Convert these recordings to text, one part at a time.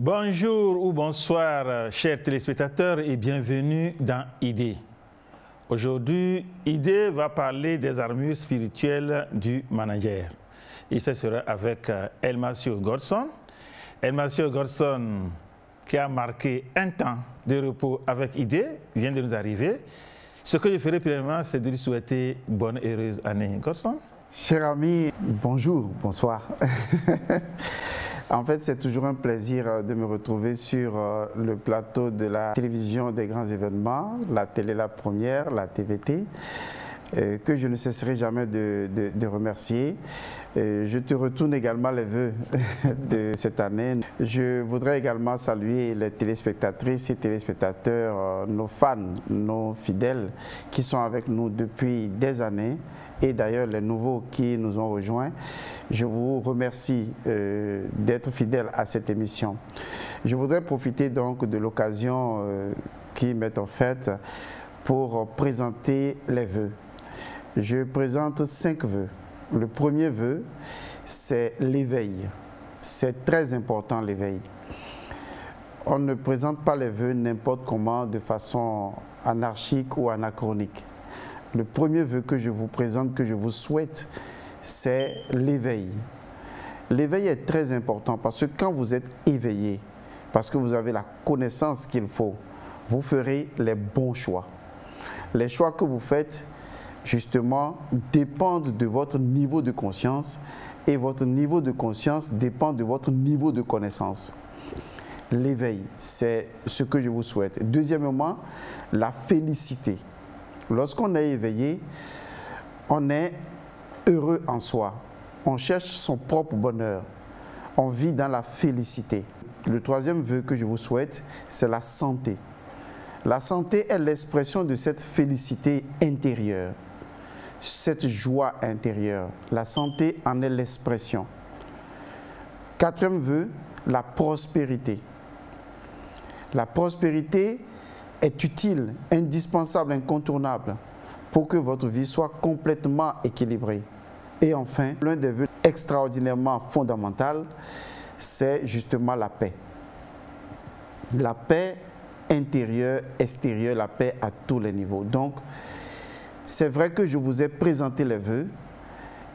Bonjour ou bonsoir, chers téléspectateurs, et bienvenue dans Idée. Aujourd'hui, Idée va parler des armures spirituelles du manager. Et ce sera avec Elmasio Godson. Elmasio Godson, qui a marqué un temps de repos avec Idée, vient de nous arriver. Ce que je ferai premièrement, c'est de lui souhaiter bonne et heureuse année. Godson. Cher ami, bonjour, bonsoir. En fait, c'est toujours un plaisir de me retrouver sur le plateau de la télévision des grands événements, la télé La Première, la TVT, que je ne cesserai jamais de remercier. Je te retourne également les vœux de cette année. Je voudrais également saluer les téléspectatrices et téléspectateurs, nos fans, nos fidèles qui sont avec nous depuis des années et d'ailleurs les nouveaux qui nous ont rejoints. Je vous remercie d'être fidèles à cette émission. Je voudrais profiter donc de l'occasion qui m'est offerte pour présenter les vœux. Je présente 5 vœux. Le premier vœu, c'est l'éveil. C'est très important, l'éveil. On ne présente pas les vœux n'importe comment, de façon anarchique ou anachronique. Le premier vœu que je vous présente, que je vous souhaite, c'est l'éveil. L'éveil est très important parce que quand vous êtes éveillé, parce que vous avez la connaissance qu'il faut, vous ferez les bons choix. Les choix que vous faites, justement, dépendent de votre niveau de conscience et votre niveau de conscience dépend de votre niveau de connaissance. L'éveil, c'est ce que je vous souhaite. Deuxièmement, la félicité. Lorsqu'on est éveillé, on est heureux en soi. On cherche son propre bonheur. On vit dans la félicité. Le troisième vœu que je vous souhaite, c'est la santé. La santé est l'expression de cette félicité intérieure, cette joie intérieure. La santé en est l'expression. Quatrième vœu, la prospérité. La prospérité est utile, indispensable, incontournable pour que votre vie soit complètement équilibrée. Et enfin, l'un des vœux extraordinairement fondamental, c'est justement la paix. La paix intérieure, extérieure, la paix à tous les niveaux. Donc, c'est vrai que je vous ai présenté les vœux.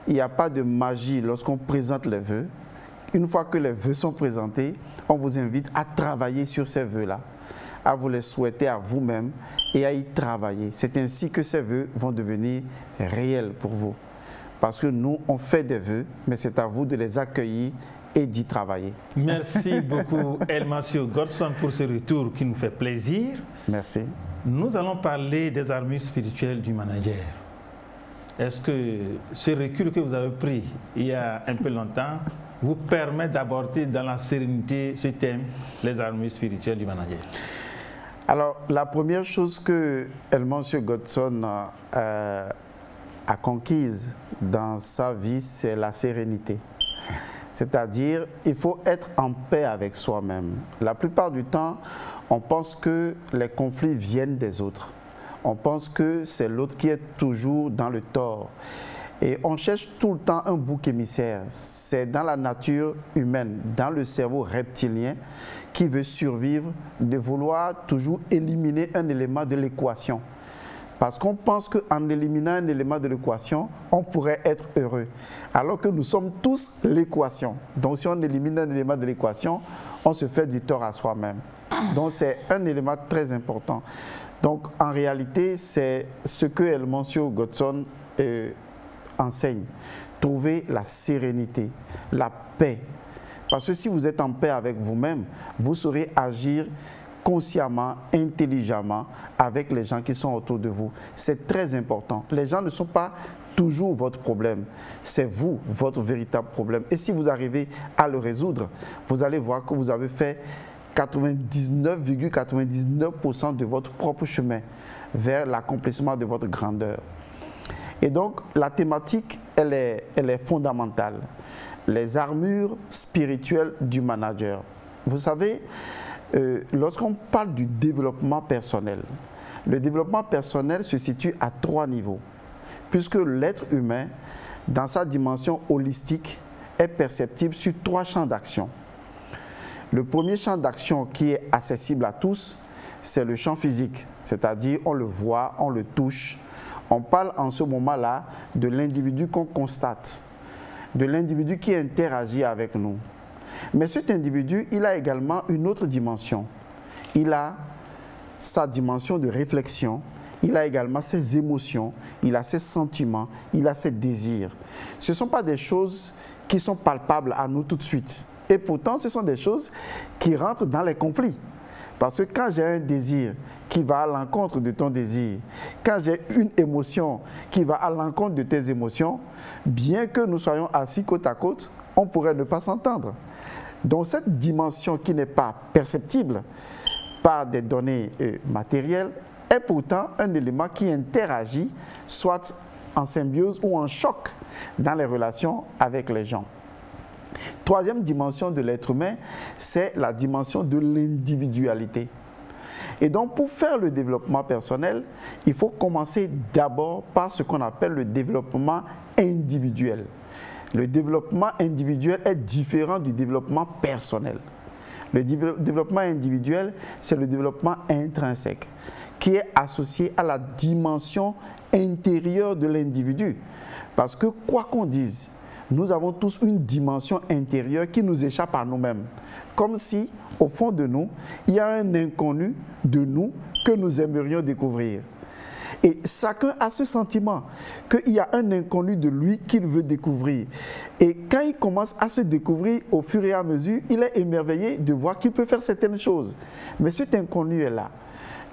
Il n'y a pas de magie lorsqu'on présente les vœux. Une fois que les vœux sont présentés, on vous invite à travailler sur ces vœux-là, à vous les souhaiter à vous-même et à y travailler. C'est ainsi que ces vœux vont devenir réels pour vous. Parce que nous, on fait des vœux, mais c'est à vous de les accueillir et d'y travailler. Merci beaucoup, Elmasio Godson, pour ce retour qui nous fait plaisir. Merci. Nous allons parler des armures spirituelles du manager. Est-ce que ce recul que vous avez pris il y a un peu longtemps vous permet d'aborder dans la sérénité ce thème, les armures spirituelles du manager? Alors, la première chose que Elmasio Godson a conquise dans sa vie, c'est la sérénité. C'est-à-dire, il faut être en paix avec soi-même. La plupart du temps, on pense que les conflits viennent des autres. On pense que c'est l'autre qui est toujours dans le tort. Et on cherche tout le temps un bouc émissaire. C'est dans la nature humaine, dans le cerveau reptilien qui veut survivre, de vouloir toujours éliminer un élément de l'équation. Parce qu'on pense qu'en éliminant un élément de l'équation, on pourrait être heureux. Alors que nous sommes tous l'équation. Donc si on élimine un élément de l'équation, on se fait du tort à soi-même. Donc c'est un élément très important. Donc en réalité, c'est ce que Elmasio Godson enseigne. Trouver la sérénité, la paix. Parce que si vous êtes en paix avec vous-même, vous saurez agir consciemment, intelligemment avec les gens qui sont autour de vous. C'est très important. Les gens ne sont pas toujours votre problème. C'est vous, votre véritable problème. Et si vous arrivez à le résoudre, vous allez voir que vous avez fait 99,99% de votre propre chemin vers l'accomplissement de votre grandeur. Et donc, la thématique, elle est fondamentale. Les armures spirituelles du manager. Vous savez, lorsqu'on parle du développement personnel, le développement personnel se situe à 3 niveaux, puisque l'être humain, dans sa dimension holistique, est perceptible sur 3 champs d'action. Le premier champ d'action qui est accessible à tous, c'est le champ physique, c'est-à-dire on le voit, on le touche. On parle en ce moment-là de l'individu qu'on constate, de l'individu qui interagit avec nous. Mais cet individu, il a également une autre dimension. Il a sa dimension de réflexion, il a également ses émotions, il a ses sentiments, il a ses désirs. Ce ne sont pas des choses qui sont palpables à nous tout de suite. Et pourtant, ce sont des choses qui rentrent dans les conflits. Parce que quand j'ai un désir qui va à l'encontre de ton désir, quand j'ai une émotion qui va à l'encontre de tes émotions, bien que nous soyons assis côte à côte, on pourrait ne pas s'entendre. Donc cette dimension qui n'est pas perceptible par des données matérielles est pourtant un élément qui interagit, soit en symbiose ou en choc dans les relations avec les gens. Troisième dimension de l'être humain, c'est la dimension de l'individualité. Et donc, pour faire le développement personnel, il faut commencer d'abord par ce qu'on appelle le développement individuel. Le développement individuel est différent du développement personnel. Le développement individuel, c'est le développement intrinsèque, qui est associé à la dimension intérieure de l'individu. Parce que, quoi qu'on dise, nous avons tous une dimension intérieure qui nous échappe à nous-mêmes. Comme si, au fond de nous, il y a un inconnu de nous que nous aimerions découvrir. Et chacun a ce sentiment qu'il y a un inconnu de lui qu'il veut découvrir. Et quand il commence à se découvrir au fur et à mesure, il est émerveillé de voir qu'il peut faire certaines choses. Mais cet inconnu est là.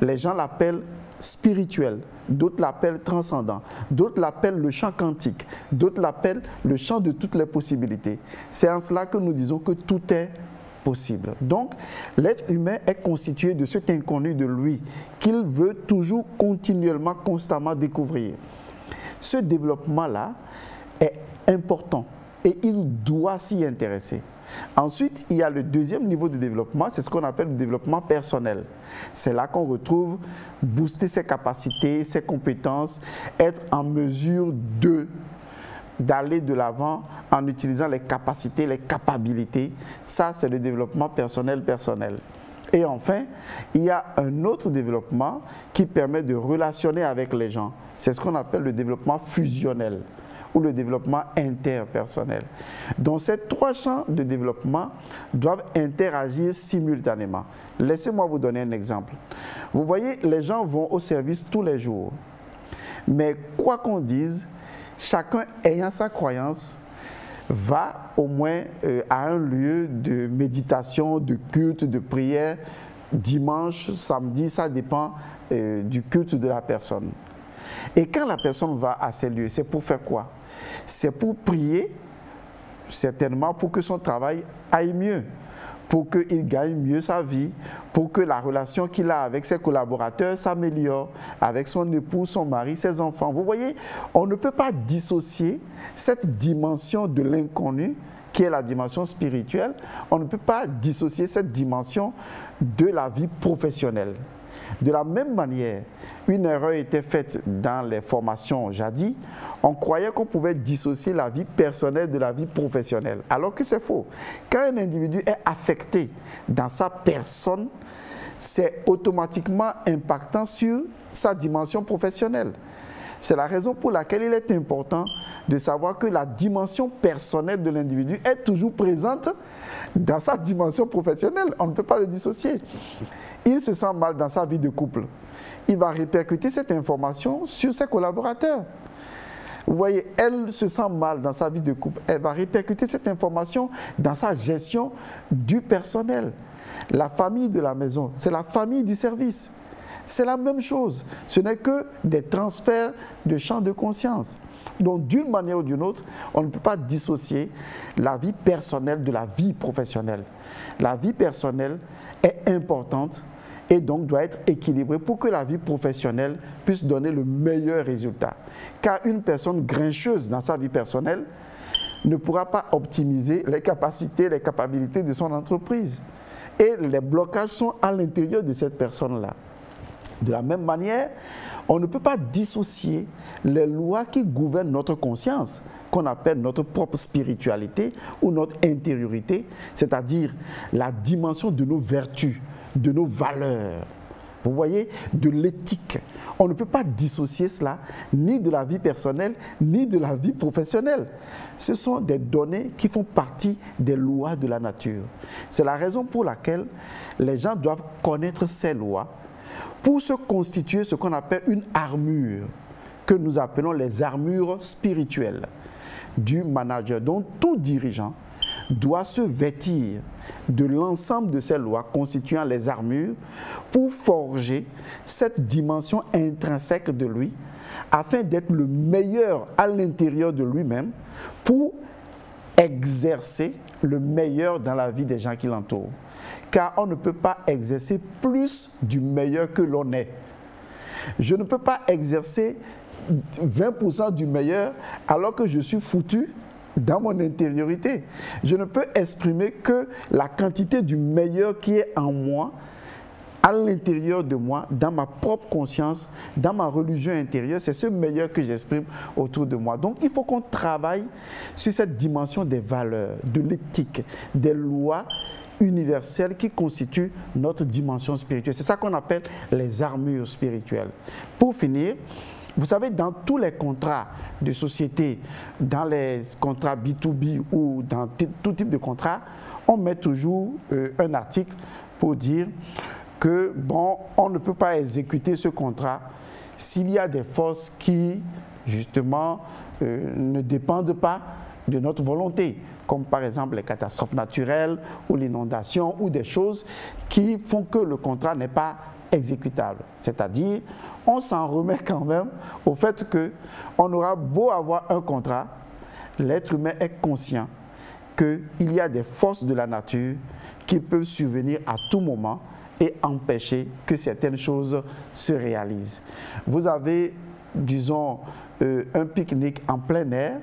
Les gens l'appellent spirituel, d'autres l'appellent transcendant, d'autres l'appellent le champ quantique, d'autres l'appellent le champ de toutes les possibilités. C'est en cela que nous disons que tout est possible. Donc, l'être humain est constitué de cet inconnu de lui qu'il veut toujours continuellement, constamment découvrir. Ce développement-là est important et il doit s'y intéresser. Ensuite, il y a le deuxième niveau de développement, c'est ce qu'on appelle le développement personnel. C'est là qu'on retrouve booster ses capacités, ses compétences, être en mesure d'aller de l'avant en utilisant les capacités, les capacités. Ça, c'est le développement personnel. Et enfin, il y a un autre développement qui permet de relationner avec les gens. C'est ce qu'on appelle le développement fusionnel ou le développement interpersonnel. Donc ces trois champs de développement doivent interagir simultanément. Laissez-moi vous donner un exemple. Vous voyez, les gens vont au service tous les jours. Mais quoi qu'on dise, chacun ayant sa croyance va au moins à un lieu de méditation, de culte, de prière, dimanche, samedi, ça dépend du culte de la personne. Et quand la personne va à ces lieux, c'est pour faire quoi? C'est pour prier, certainement pour que son travail aille mieux, pour qu'il gagne mieux sa vie, pour que la relation qu'il a avec ses collaborateurs s'améliore, avec son époux, son mari, ses enfants. Vous voyez, on ne peut pas dissocier cette dimension de l'inconnu, qui est la dimension spirituelle, on ne peut pas dissocier cette dimension de la vie professionnelle. De la même manière, une erreur était faite dans les formations jadis. On croyait qu'on pouvait dissocier la vie personnelle de la vie professionnelle, alors que c'est faux. Quand un individu est affecté dans sa personne, c'est automatiquement impactant sur sa dimension professionnelle. C'est la raison pour laquelle il est important de savoir que la dimension personnelle de l'individu est toujours présente dans sa dimension professionnelle. On ne peut pas le dissocier. Il se sent mal dans sa vie de couple. Il va répercuter cette information sur ses collaborateurs. Vous voyez, elle se sent mal dans sa vie de couple. Elle va répercuter cette information dans sa gestion du personnel. La famille de la maison, c'est la famille du service. C'est la même chose. Ce n'est que des transferts de champ de conscience. Donc, d'une manière ou d'une autre, on ne peut pas dissocier la vie personnelle de la vie professionnelle. La vie personnelle est importante et donc doit être équilibrée pour que la vie professionnelle puisse donner le meilleur résultat. Car une personne grincheuse dans sa vie personnelle ne pourra pas optimiser les capacités, les capacités de son entreprise. Et les blocages sont à l'intérieur de cette personne-là. De la même manière, on ne peut pas dissocier les lois qui gouvernent notre conscience, qu'on appelle notre propre spiritualité ou notre intériorité, c'est-à-dire la dimension de nos vertus, de nos valeurs. Vous voyez, de l'éthique. On ne peut pas dissocier cela ni de la vie personnelle, ni de la vie professionnelle. Ce sont des données qui font partie des lois de la nature. C'est la raison pour laquelle les gens doivent connaître ces lois pour se constituer ce qu'on appelle une armure, que nous appelons les armures spirituelles du manager. Donc tout dirigeant doit se vêtir de l'ensemble de ces lois constituant les armures pour forger cette dimension intrinsèque de lui afin d'être le meilleur à l'intérieur de lui-même pour exercer le meilleur dans la vie des gens qui l'entourent. Car on ne peut pas exercer plus du meilleur que l'on est. Je ne peux pas exercer 20% du meilleur alors que je suis foutu dans mon intériorité. Je ne peux exprimer que la quantité du meilleur qui est en moi, à l'intérieur de moi, dans ma propre conscience, dans ma religion intérieure. C'est ce meilleur que j'exprime autour de moi. Donc il faut qu'on travaille sur cette dimension des valeurs, de l'éthique, des lois universelles qui constituent notre dimension spirituelle. C'est ça qu'on appelle les armures spirituelles. Pour finir, vous savez, dans tous les contrats de société, dans les contrats B2B ou dans tout type de contrat, on met toujours un article pour dire que, bon, on ne peut pas exécuter ce contrat s'il y a des forces qui, justement, ne dépendent pas de notre volonté, comme par exemple les catastrophes naturelles ou l'inondation ou des choses qui font que le contrat n'est pas exécutable. C'est-à-dire, on s'en remet quand même au fait qu'on aura beau avoir un contrat, l'être humain est conscient qu'il y a des forces de la nature qui peuvent survenir à tout moment et empêcher que certaines choses se réalisent. Vous avez, disons, un pique-nique en plein air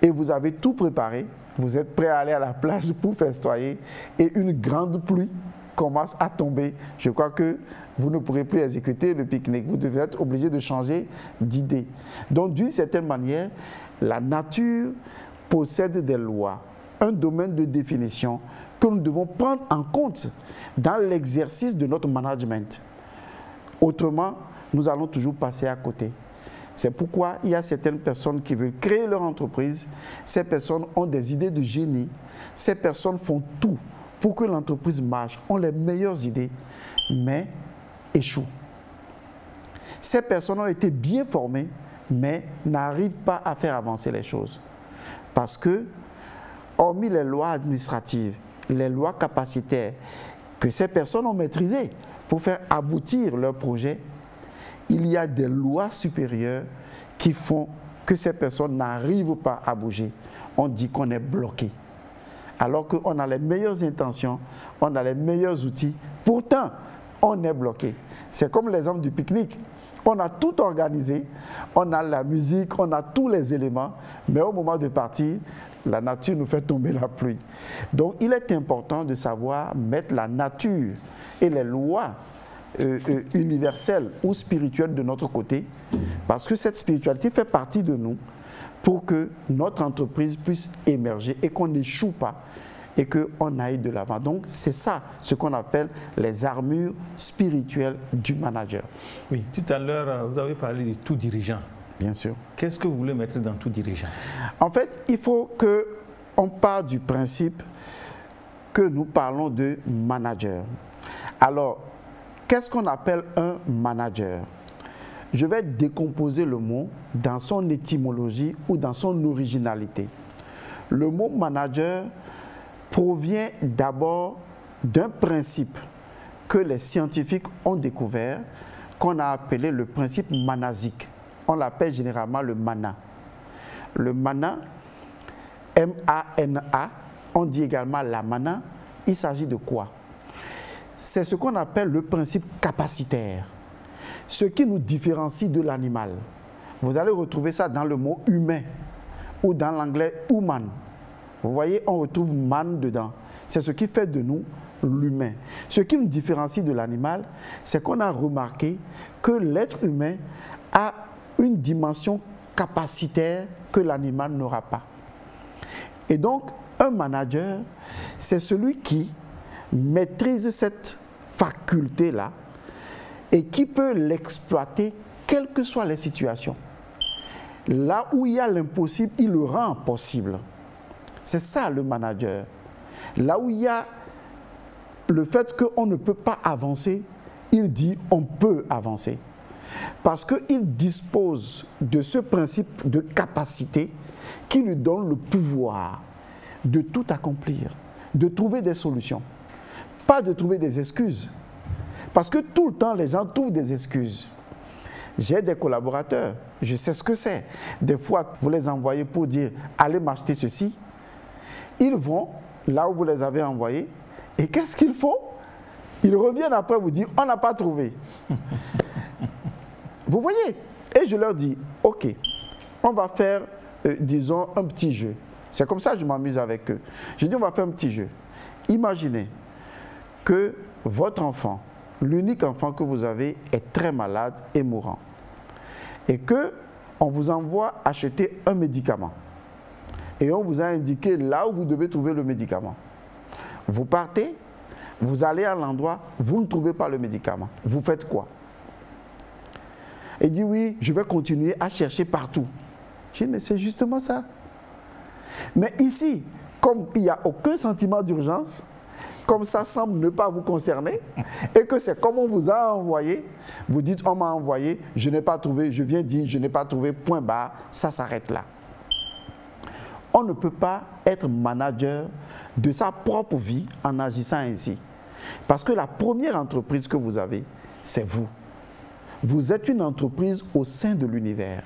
et vous avez tout préparé, vous êtes prêt à aller à la plage pour festoyer et une grande pluie commence à tomber. Je crois que vous ne pourrez plus exécuter le pique-nique. Vous devez être obligé de changer d'idée. Donc, d'une certaine manière, la nature possède des lois, un domaine de définition que nous devons prendre en compte dans l'exercice de notre management. Autrement, nous allons toujours passer à côté. C'est pourquoi il y a certaines personnes qui veulent créer leur entreprise. Ces personnes ont des idées de génie. Ces personnes font tout pour que l'entreprise marche, ont les meilleures idées, mais échouent. Ces personnes ont été bien formées, mais n'arrivent pas à faire avancer les choses. Parce que, hormis les lois administratives, les lois capacitaires que ces personnes ont maîtrisées pour faire aboutir leur projet, il y a des lois supérieures qui font que ces personnes n'arrivent pas à bouger. On dit qu'on est bloqué. Alors qu'on a les meilleures intentions, on a les meilleurs outils, pourtant on est bloqué. C'est comme l'exemple du pique-nique. On a tout organisé, on a la musique, on a tous les éléments, mais au moment de partir, la nature nous fait tomber la pluie. Donc il est important de savoir mettre la nature et les lois universelles ou spirituelles de notre côté, parce que cette spiritualité fait partie de nous, pour que notre entreprise puisse émerger et qu'on n'échoue pas et qu'on aille de l'avant. Donc c'est ça ce qu'on appelle les armures spirituelles du manager. Oui, tout à l'heure vous avez parlé de tout dirigeant. Bien sûr. Qu'est-ce que vous voulez mettre dans tout dirigeant? En fait, il faut qu'on parte du principe que nous parlons de manager. Alors, qu'est-ce qu'on appelle un manager? Je vais décomposer le mot dans son étymologie ou dans son originalité. Le mot manager provient d'abord d'un principe que les scientifiques ont découvert, qu'on a appelé le principe manasique. On l'appelle généralement le mana. Le mana, M-A-N-A, on dit également la mana. Il s'agit de quoi? C'est ce qu'on appelle le principe capacitaire. Ce qui nous différencie de l'animal. Vous allez retrouver ça dans le mot humain ou dans l'anglais human. Vous voyez, on retrouve man dedans. c'est ce qui fait de nous l'humain. Ce qui nous différencie de l'animal, c'est qu'on a remarqué que l'être humain a une dimension capacitaire que l'animal n'aura pas. Et donc, un manager, c'est celui qui maîtrise cette faculté-là et qui peut l'exploiter quelles que soient les situations. Là où il y a l'impossible, il le rend possible. C'est ça le manager. Là où il y a le fait qu'on ne peut pas avancer, il dit on peut avancer. Parce qu'il dispose de ce principe de capacité qui lui donne le pouvoir de tout accomplir, de trouver des solutions, pas de trouver des excuses. Parce que tout le temps, les gens trouvent des excuses. J'ai des collaborateurs, je sais ce que c'est. Des fois, vous les envoyez pour dire « allez m'acheter ceci ». Ils vont là où vous les avez envoyés et qu'est-ce qu'ils font? Ils reviennent après vous dire « on n'a pas trouvé ». Vous voyez? Et je leur dis « ok, on va faire, disons, un petit jeu ». C'est comme ça que je m'amuse avec eux. Je dis « on va faire un petit jeu ». Imaginez que votre enfant, l'unique enfant que vous avez, est très malade et mourant. Et qu'on vous envoie acheter un médicament. Et on vous a indiqué là où vous devez trouver le médicament. Vous partez, vous allez à l'endroit, vous ne trouvez pas le médicament. Vous faites quoi? Il dit oui, je vais continuer à chercher partout. Je dis mais c'est justement ça. Mais ici, comme il n'y a aucun sentiment d'urgence, comme ça semble ne pas vous concerner, et que c'est comme on vous a envoyé, vous dites on m'a envoyé, je n'ai pas trouvé, je viens dire je n'ai pas trouvé, point barre, ça s'arrête là. On ne peut pas être manager de sa propre vie en agissant ainsi. Parce que la première entreprise que vous avez, c'est vous. Vous êtes une entreprise au sein de l'univers.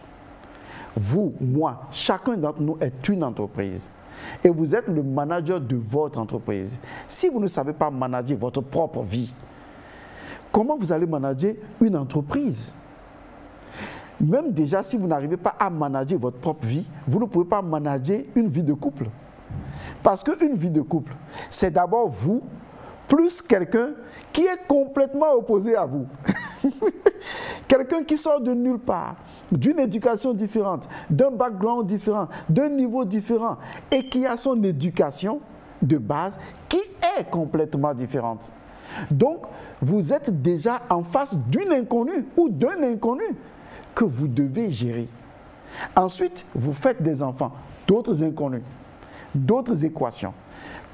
Vous, moi, chacun d'entre nous est une entreprise. Et vous êtes le manager de votre entreprise. Si vous ne savez pas manager votre propre vie, comment vous allez manager une entreprise? Même déjà, si vous n'arrivez pas à manager votre propre vie, vous ne pouvez pas manager une vie de couple. Parce qu'une vie de couple, c'est d'abord vous, plus quelqu'un qui est complètement opposé à vous. Quelqu'un qui sort de nulle part, d'une éducation différente, d'un background différent, d'un niveau différent, et qui a son éducation de base qui est complètement différente. Donc, vous êtes déjà en face d'une inconnue ou d'un inconnu que vous devez gérer. Ensuite, vous faites des enfants, d'autres inconnus, d'autres équations.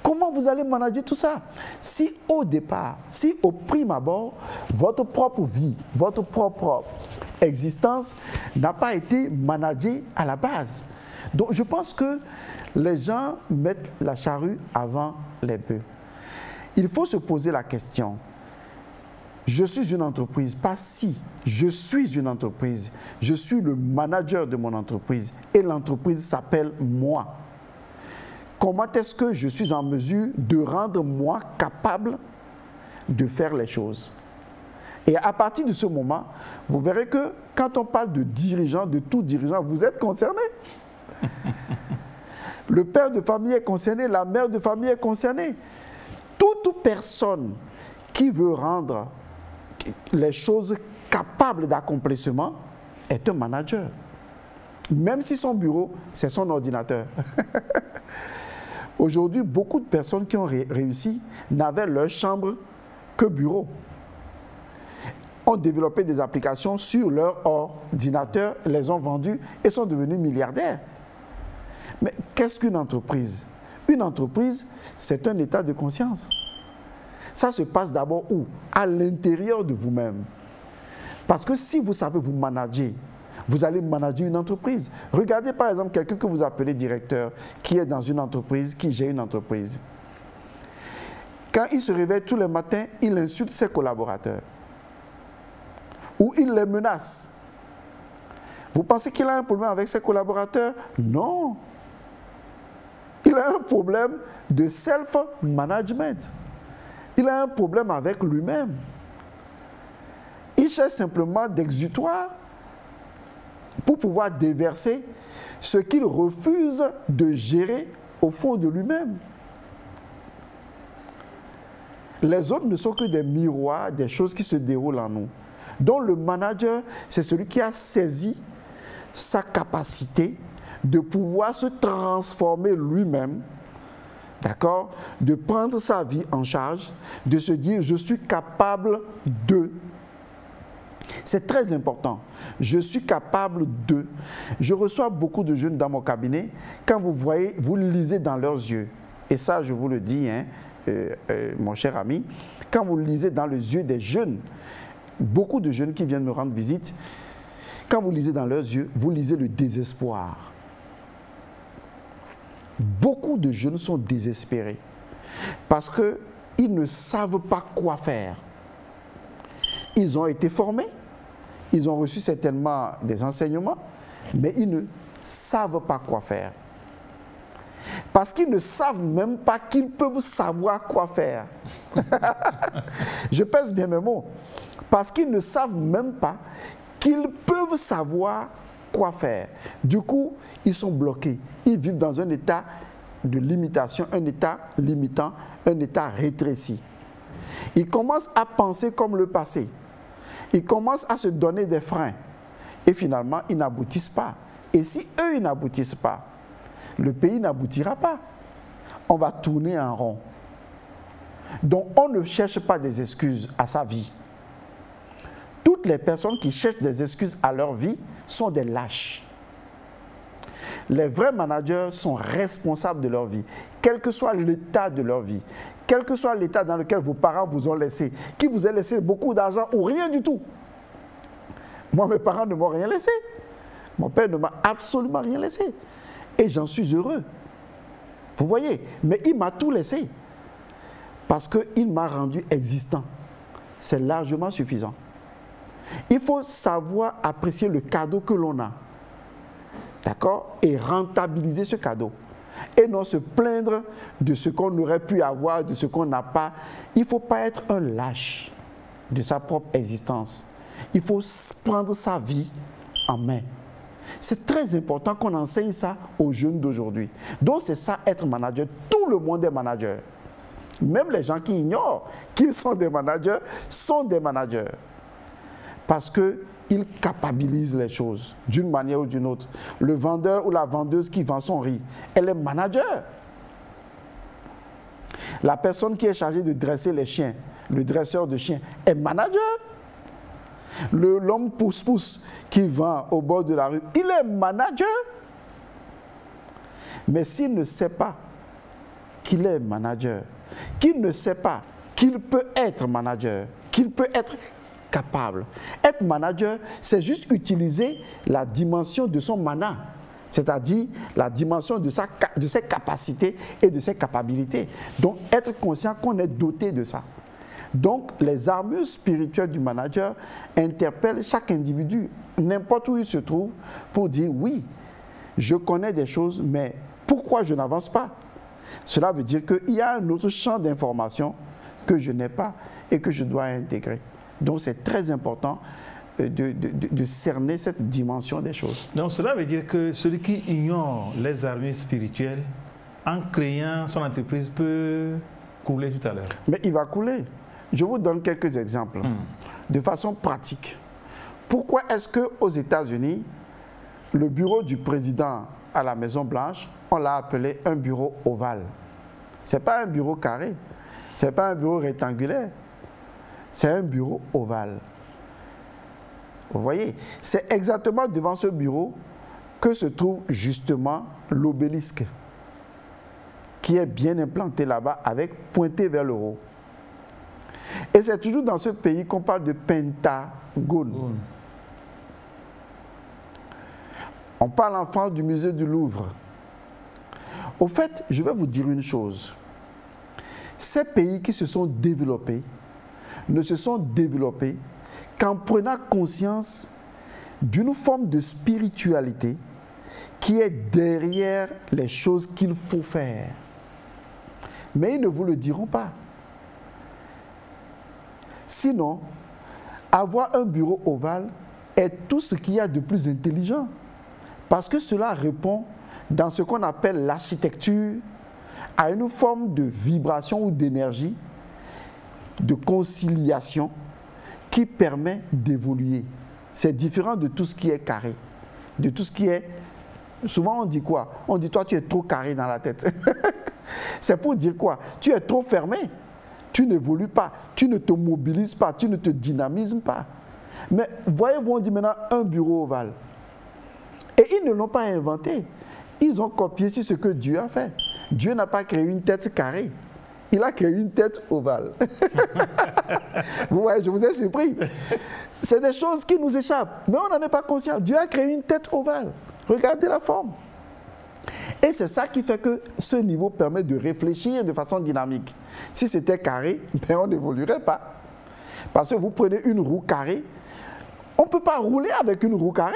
Comment vous allez manager tout ça? Si au départ, si au prime abord, votre propre vie, votre propre existence n'a pas été managée à la base. Donc je pense que les gens mettent la charrue avant les bœufs. Il faut se poser la question. Je suis une entreprise, pas si. Je suis une entreprise. Je suis le manager de mon entreprise et l'entreprise s'appelle moi. Comment est-ce que je suis en mesure de rendre moi capable de faire les choses? Et à partir de ce moment, vous verrez que quand on parle de dirigeant, de tout dirigeant, vous êtes concerné. Le père de famille est concerné, la mère de famille est concernée. Toute personne qui veut rendre les choses capables d'accomplissement est un manager. Même si son bureau, c'est son ordinateur. Aujourd'hui, beaucoup de personnes qui ont réussi n'avaient leur chambre que bureau. Ont développé des applications sur leur ordinateur, les ont vendues et sont devenus milliardaires. Mais qu'est-ce qu'une entreprise? Une entreprise, c'est un état de conscience. Ça se passe d'abord où? À l'intérieur de vous-même. Parce que si vous savez vous manager, vous allez manager une entreprise. Regardez par exemple quelqu'un que vous appelez directeur, qui est dans une entreprise, qui gère une entreprise. Quand il se réveille tous les matins, il insulte ses collaborateurs. Ou il les menace. Vous pensez qu'il a un problème avec ses collaborateurs? Non. Il a un problème de self-management. Il a un problème avec lui-même. Il cherche simplement d'exutoire pour pouvoir déverser ce qu'il refuse de gérer au fond de lui-même. Les autres ne sont que des miroirs, des choses qui se déroulent en nous. Donc le manager, c'est celui qui a saisi sa capacité de pouvoir se transformer lui-même, d'accord, de prendre sa vie en charge, de se dire je suis capable de. C'est très important. Je suis capable de. Je reçois beaucoup de jeunes dans mon cabinet. Quand vous voyez, vous lisez dans leurs yeux, et ça je vous le dis, hein, mon cher ami, quand vous lisez dans les yeux des jeunes, beaucoup de jeunes qui viennent me rendre visite, quand vous lisez dans leurs yeux, vous lisez le désespoir. Beaucoup de jeunes sont désespérés parce qu'ils ne savent pas quoi faire. Ils ont été formés, ils ont reçu certainement des enseignements, mais ils ne savent pas quoi faire. Parce qu'ils ne savent même pas qu'ils peuvent savoir quoi faire. Je pèse bien mes mots. Parce qu'ils ne savent même pas qu'ils peuvent savoir quoi faire. Du coup, ils sont bloqués. Ils vivent dans un état de limitation, un état limitant, un état rétréci. Ils commencent à penser comme le passé. Ils commencent à se donner des freins. Et finalement, ils n'aboutissent pas. Et si eux, ils n'aboutissent pas, le pays n'aboutira pas. On va tourner en rond. Donc, on ne cherche pas des excuses à sa vie. Toutes les personnes qui cherchent des excuses à leur vie sont des lâches. Les vrais managers sont responsables de leur vie, quel que soit l'état de leur vie, quel que soit l'état dans lequel vos parents vous ont laissé, qui vous a laissé beaucoup d'argent ou rien du tout. Moi, mes parents ne m'ont rien laissé. Mon père ne m'a absolument rien laissé. Et j'en suis heureux. Vous voyez, mais il m'a tout laissé. Parce qu'il m'a rendu existant. C'est largement suffisant. Il faut savoir apprécier le cadeau que l'on a. D'accord? Et rentabiliser ce cadeau. Et non se plaindre de ce qu'on aurait pu avoir, de ce qu'on n'a pas. Il ne faut pas être un lâche de sa propre existence. Il faut prendre sa vie en main. C'est très important qu'on enseigne ça aux jeunes d'aujourd'hui. Donc c'est ça être manager. Tout le monde est manager. Même les gens qui ignorent qu'ils sont des managers sont des managers. Parce qu'ils capabilisent les choses d'une manière ou d'une autre. Le vendeur ou la vendeuse qui vend son riz, elle est manager. La personne qui est chargée de dresser les chiens, le dresseur de chiens, est manager. L'homme pousse-pousse qui vend au bord de la rue, il est manager. Mais s'il ne sait pas qu'il est manager, qu'il ne sait pas qu'il peut être manager, qu'il peut être capable. Être manager, c'est juste utiliser la dimension de son mana, c'est-à-dire la dimension de ses capacités et de ses capacités. Donc, être conscient qu'on est doté de ça. Donc, les armures spirituelles du manager interpellent chaque individu, n'importe où il se trouve, pour dire oui, je connais des choses, mais pourquoi je n'avance pas? Cela veut dire qu'il y a un autre champ d'information que je n'ai pas et que je dois intégrer. Donc, c'est très important de cerner cette dimension des choses. Donc, cela veut dire que celui qui ignore les armures spirituelles, en créant son entreprise, peut couler tout à l'heure. Mais il va couler. Je vous donne quelques exemples de façon pratique. Pourquoi est-ce qu'aux États-Unis, le bureau du président à la Maison-Blanche, on l'a appelé un bureau ovale? Ce n'est pas un bureau carré, ce n'est pas un bureau rectangulaire, c'est un bureau ovale. Vous voyez, c'est exactement devant ce bureau que se trouve justement l'obélisque, qui est bien implanté là-bas avec pointé vers le haut. Et c'est toujours dans ce pays qu'on parle de Pentagone. On parle en France du musée du Louvre. Au fait, je vais vous dire une chose. Ces pays qui se sont développés ne se sont développés qu'en prenant conscience d'une forme de spiritualité qui est derrière les choses qu'il faut faire. Mais ils ne vous le diront pas. Sinon, avoir un bureau ovale est tout ce qu'il y a de plus intelligent. Parce que cela répond, dans ce qu'on appelle l'architecture, à une forme de vibration ou d'énergie de conciliation qui permet d'évoluer. C'est différent de tout ce qui est carré, de tout ce qui est... Souvent on dit quoi? On dit toi tu es trop carré dans la tête. C'est pour dire quoi? Tu es trop fermé, tu n'évolues pas, tu ne te mobilises pas, tu ne te dynamises pas. Mais voyez-vous, on dit maintenant un bureau ovale. Et ils ne l'ont pas inventé. Ils ont copié sur ce que Dieu a fait. Dieu n'a pas créé une tête carrée. Il a créé une tête ovale. Vous voyez, je vous ai surpris. C'est des choses qui nous échappent, mais on n'en est pas conscient. Dieu a créé une tête ovale. Regardez la forme. Et c'est ça qui fait que ce niveau permet de réfléchir de façon dynamique. Si c'était carré, ben on n'évoluerait pas. Parce que vous prenez une roue carrée, on ne peut pas rouler avec une roue carrée.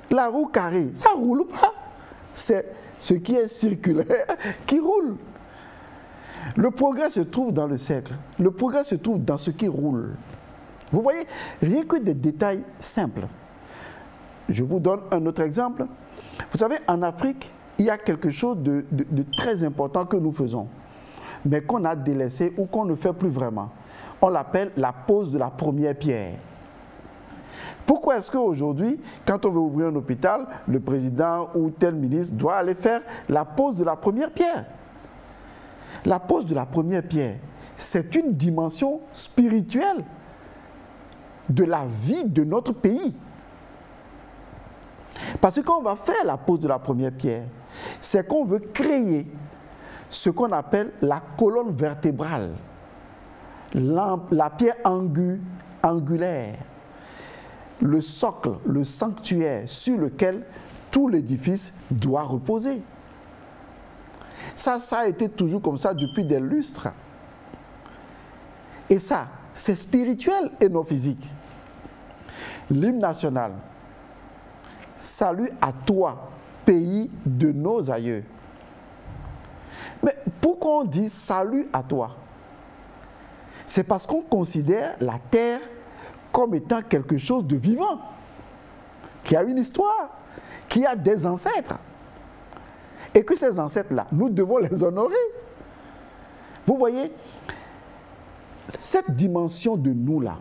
La roue carrée, ça ne roule pas. C'est ce qui est circulaire qui roule. Le progrès se trouve dans le cercle. Le progrès se trouve dans ce qui roule. Vous voyez, rien que des détails simples. Je vous donne un autre exemple. Vous savez, en Afrique, il y a quelque chose de très important que nous faisons, mais qu'on a délaissé ou qu'on ne fait plus vraiment. On l'appelle la pose de la première pierre. Pourquoi est-ce qu'aujourd'hui, quand on veut ouvrir un hôpital, le président ou tel ministre doit aller faire la pose de la première pierre? La pose de la première pierre, c'est une dimension spirituelle de la vie de notre pays. Parce que quand on va faire la pose de la première pierre, c'est qu'on veut créer ce qu'on appelle la colonne vertébrale, la pierre angulaire, le socle, le sanctuaire sur lequel tout l'édifice doit reposer. Ça a été toujours comme ça depuis des lustres. Et ça, c'est spirituel et non physique. L'hymne national, salut à toi, pays de nos aïeux. Mais pourquoi on dit salut à toi? C'est parce qu'on considère la terre comme étant quelque chose de vivant, qui a une histoire, qui a des ancêtres. Et que ces ancêtres-là, nous devons les honorer. Vous voyez, cette dimension de nous-là,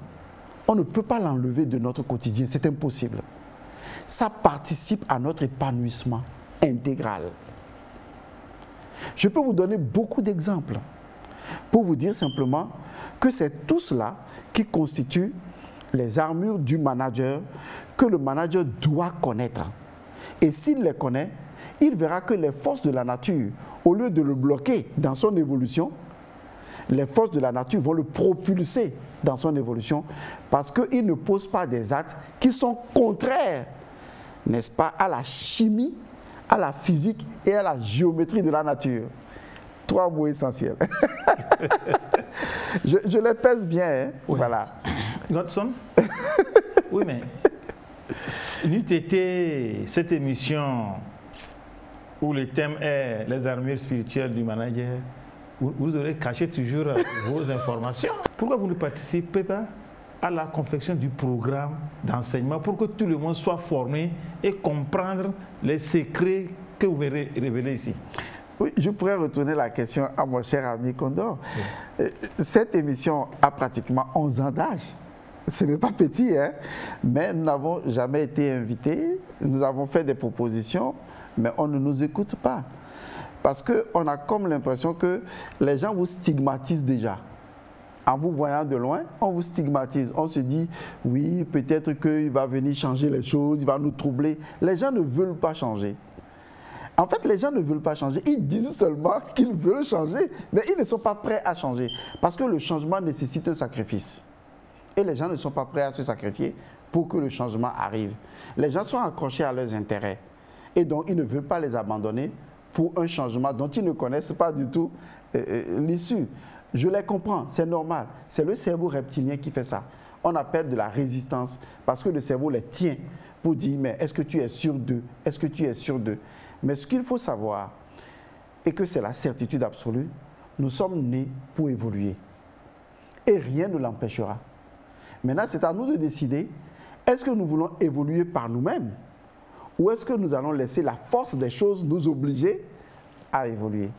on ne peut pas l'enlever de notre quotidien, c'est impossible. Ça participe à notre épanouissement intégral. Je peux vous donner beaucoup d'exemples pour vous dire simplement que c'est tout cela qui constitue les armures du manager que le manager doit connaître. Et s'il les connaît, il verra que les forces de la nature, au lieu de le bloquer dans son évolution, les forces de la nature vont le propulser dans son évolution parce qu'il ne pose pas des actes qui sont contraires, n'est-ce pas, à la chimie, à la physique et à la géométrie de la nature. 3 mots essentiels. je les pèse bien, hein? Oui. Voilà. Godson? Oui, mais n'eût été cette émission où le thème est les armures spirituelles du manager, vous aurez caché toujours vos informations. Pourquoi vous ne participez pas à la confection du programme d'enseignement pour que tout le monde soit formé et comprendre les secrets que vous verrez révéler ici? Oui, je pourrais retourner la question à mon cher ami Condor. Oui. Cette émission a pratiquement 11 ans d'âge. Ce n'est pas petit, hein? Mais nous n'avons jamais été invités. Nous avons fait des propositions, mais on ne nous écoute pas. Parce qu'on a comme l'impression que les gens vous stigmatisent déjà. En vous voyant de loin, on vous stigmatise. On se dit, oui, peut-être qu'il va venir changer les choses, il va nous troubler. Les gens ne veulent pas changer. En fait, les gens ne veulent pas changer. Ils disent seulement qu'ils veulent changer, mais ils ne sont pas prêts à changer. Parce que le changement nécessite un sacrifice. Et les gens ne sont pas prêts à se sacrifier pour que le changement arrive. Les gens sont accrochés à leurs intérêts. Et donc, ils ne veulent pas les abandonner pour un changement dont ils ne connaissent pas du tout l'issue. Je les comprends, c'est normal. C'est le cerveau reptilien qui fait ça. On appelle de la résistance parce que le cerveau les tient pour dire, mais est-ce que tu es sûr d'eux? Est-ce que tu es sûr d'eux? Mais ce qu'il faut savoir, et que c'est la certitude absolue, nous sommes nés pour évoluer. Et rien ne l'empêchera. Maintenant, c'est à nous de décider, est-ce que nous voulons évoluer par nous-mêmes ou est-ce que nous allons laisser la force des choses nous obliger à évoluer.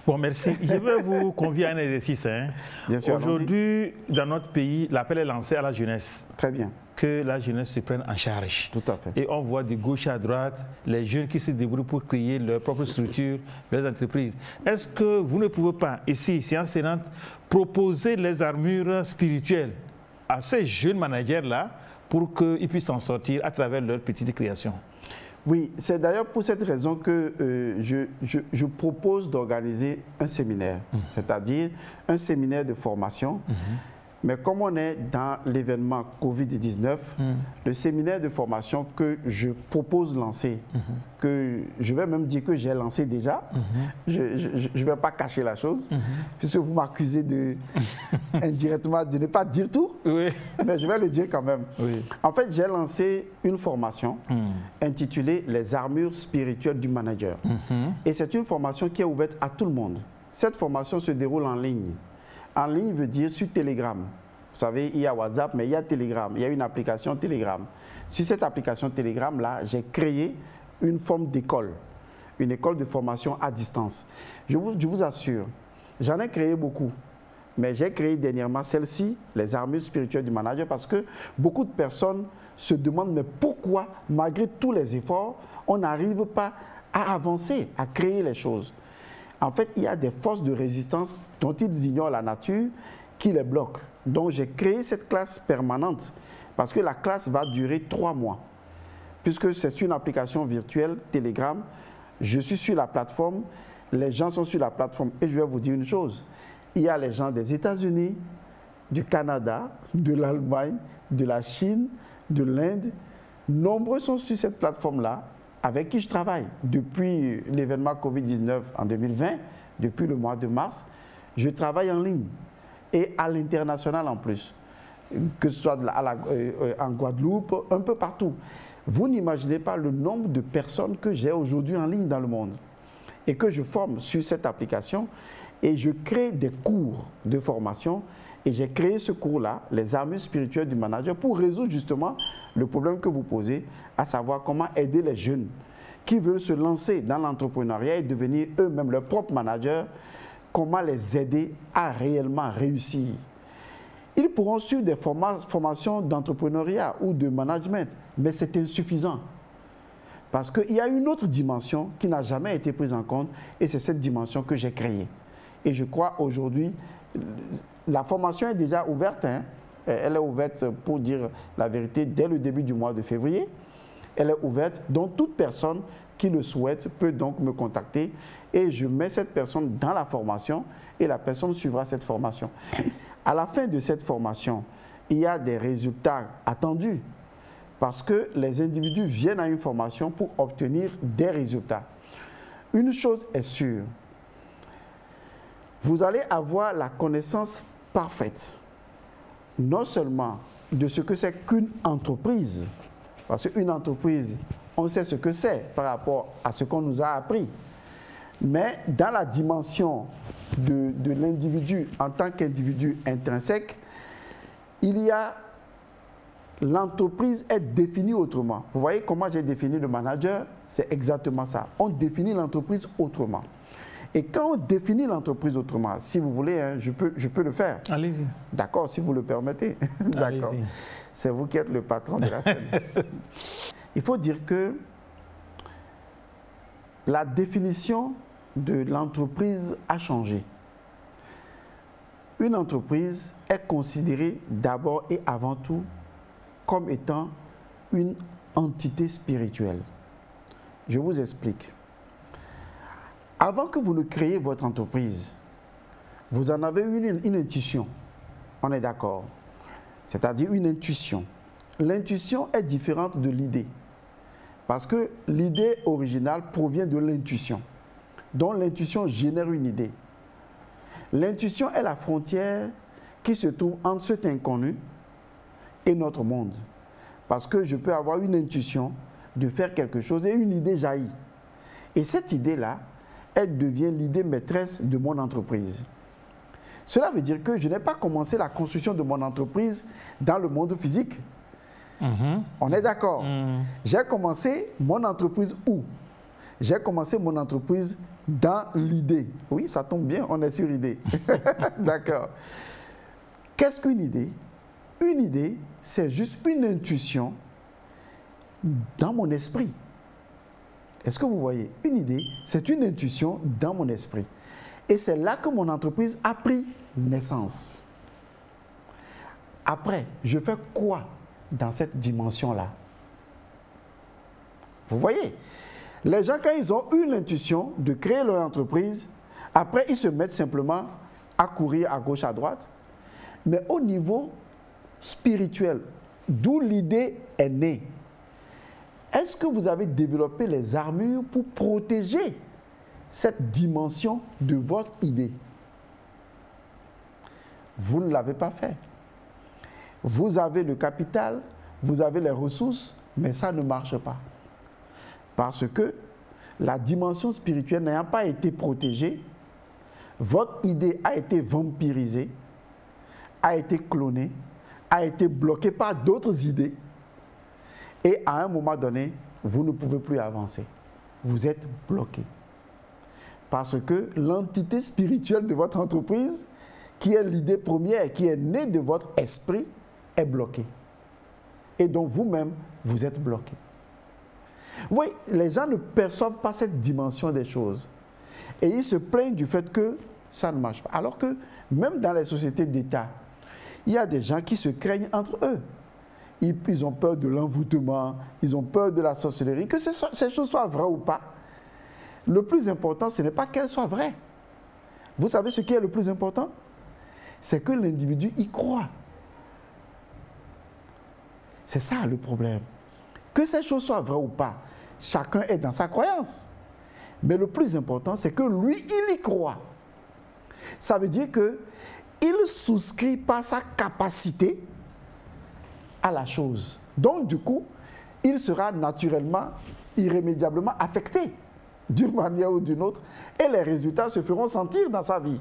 Bon, merci. Je vais vous convier à un exercice. Hein. Bien sûr. Aujourd'hui, dans notre pays, l'appel est lancé à la jeunesse. Très bien. Que la jeunesse se prenne en charge. Tout à fait. Et on voit de gauche à droite les jeunes qui se débrouillent pour créer leur propre structure, leurs entreprises. Est-ce que vous ne pouvez pas, ici, Sciences Tenantes, proposer les armures spirituelles à ces jeunes managers-là pour qu'ils puissent s'en sortir à travers leur petite création? Oui, c'est d'ailleurs pour cette raison que je propose d'organiser un séminaire, c'est-à-dire un séminaire de formation. Mais comme on est dans l'événement Covid-19, le séminaire de formation que je propose lancer, que je vais même dire que j'ai lancé déjà, je ne vais pas cacher la chose, puisque vous m'accusez indirectement de ne pas dire tout, mais je vais le dire quand même. Oui. En fait, j'ai lancé une formation intitulée « Les armures spirituelles du manager ». Et c'est une formation qui est ouverte à tout le monde. Cette formation se déroule en ligne. En ligne veut dire sur Telegram. Vous savez, il y a WhatsApp, mais il y a Telegram. Il y a une application Telegram. Sur cette application Telegram-là, j'ai créé une forme d'école, une école de formation à distance. Je vous assure, j'en ai créé beaucoup, mais j'ai créé dernièrement celle-ci, les armures spirituelles du manager, parce que beaucoup de personnes se demandent, mais pourquoi, malgré tous les efforts, on n'arrive pas à avancer, à créer les choses? En fait, il y a des forces de résistance dont ils ignorent la nature qui les bloquent. Donc, j'ai créé cette classe permanente parce que la classe va durer 3 mois. Puisque c'est une application virtuelle, Telegram, je suis sur la plateforme, les gens sont sur la plateforme. Et je vais vous dire une chose, il y a les gens des États-Unis, du Canada, de l'Allemagne, de la Chine, de l'Inde. Nombreux sont sur cette plateforme-là, avec qui je travaille. Depuis l'événement Covid-19 en 2020, depuis le mois de mars, je travaille en ligne et à l'international en plus, que ce soit en Guadeloupe, un peu partout. Vous n'imaginez pas le nombre de personnes que j'ai aujourd'hui en ligne dans le monde et que je forme sur cette application et je crée des cours de formation. Et j'ai créé ce cours-là, les armures spirituelles du manager, pour résoudre justement le problème que vous posez, à savoir comment aider les jeunes qui veulent se lancer dans l'entrepreneuriat et devenir eux-mêmes leurs propres managers, comment les aider à réellement réussir. Ils pourront suivre des formations d'entrepreneuriat ou de management, mais c'est insuffisant. Parce qu'il y a une autre dimension qui n'a jamais été prise en compte, et c'est cette dimension que j'ai créée. Et je crois aujourd'hui, la formation est déjà ouverte, hein. Elle est ouverte, pour dire la vérité, dès le début du mois de février. Elle est ouverte, donc toute personne qui le souhaite peut donc me contacter et je mets cette personne dans la formation et la personne suivra cette formation. À la fin de cette formation, il y a des résultats attendus parce que les individus viennent à une formation pour obtenir des résultats. Une chose est sûre, vous allez avoir la connaissance parfaite, non seulement de ce que c'est qu'une entreprise, parce qu'une entreprise, on sait ce que c'est par rapport à ce qu'on nous a appris, mais dans la dimension de l'individu en tant qu'individu intrinsèque, il y a l'entreprise est définie autrement. Vous voyez comment j'ai défini le manager? C'est exactement ça. On définit l'entreprise autrement. Et quand on définit l'entreprise autrement, si vous voulez, hein, je peux le faire. Allez-y. D'accord, si vous le permettez. D'accord. C'est vous qui êtes le patron de la scène. Il faut dire que la définition de l'entreprise a changé. Une entreprise est considérée d'abord et avant tout comme étant une entité spirituelle. Je vous explique. Avant que vous ne créiez votre entreprise, vous en avez une intuition. On est d'accord. C'est-à-dire une intuition. L'intuition est différente de l'idée. Parce que l'idée originale provient de l'intuition. Donc l'intuition génère une idée. L'intuition est la frontière qui se trouve entre cet inconnu et notre monde. Parce que je peux avoir une intuition de faire quelque chose et une idée jaillit. Et cette idée-là, elle devient l'idée maîtresse de mon entreprise. Cela veut dire que je n'ai pas commencé la construction de mon entreprise dans le monde physique. On est d'accord. J'ai commencé mon entreprise où? J'ai commencé mon entreprise dans l'idée. Oui, ça tombe bien, on est sur idée. D'accord. Qu'est-ce qu'une idée? Une idée, c'est juste une intuition dans mon esprit. Est-ce que vous voyez? Une idée, c'est une intuition dans mon esprit. Et c'est là que mon entreprise a pris naissance. Après, je fais quoi dans cette dimension-là? Vous voyez? Les gens, quand ils ont eu l'intuition de créer leur entreprise, après, ils se mettent simplement à courir à gauche, à droite. Mais au niveau spirituel, d'où l'idée est née, est-ce que vous avez développé les armures pour protéger cette dimension de votre idée? Vous ne l'avez pas fait. Vous avez le capital, vous avez les ressources, mais ça ne marche pas. Parce que la dimension spirituelle n'ayant pas été protégée, votre idée a été vampirisée, a été clonée, a été bloquée par d'autres idées. Et à un moment donné, vous ne pouvez plus avancer. Vous êtes bloqué. Parce que l'entité spirituelle de votre entreprise, qui est l'idée première, qui est née de votre esprit, est bloquée. Et donc vous-même, vous êtes bloqué. Vous voyez, les gens ne perçoivent pas cette dimension des choses. Et ils se plaignent du fait que ça ne marche pas. Alors que même dans les sociétés d'État, il y a des gens qui se craignent entre eux. Ils ont peur de l'envoûtement, ils ont peur de la sorcellerie, que ces choses soient vraies ou pas. Le plus important, ce n'est pas qu'elles soient vraies. Vous savez ce qui est le plus important? C'est que l'individu y croit. C'est ça le problème. Que ces choses soient vraies ou pas, chacun est dans sa croyance. Mais le plus important, c'est que lui, il y croit. Ça veut dire qu'il souscrit par sa capacité à la chose. Donc, du coup, il sera naturellement, irrémédiablement affecté d'une manière ou d'une autre et les résultats se feront sentir dans sa vie.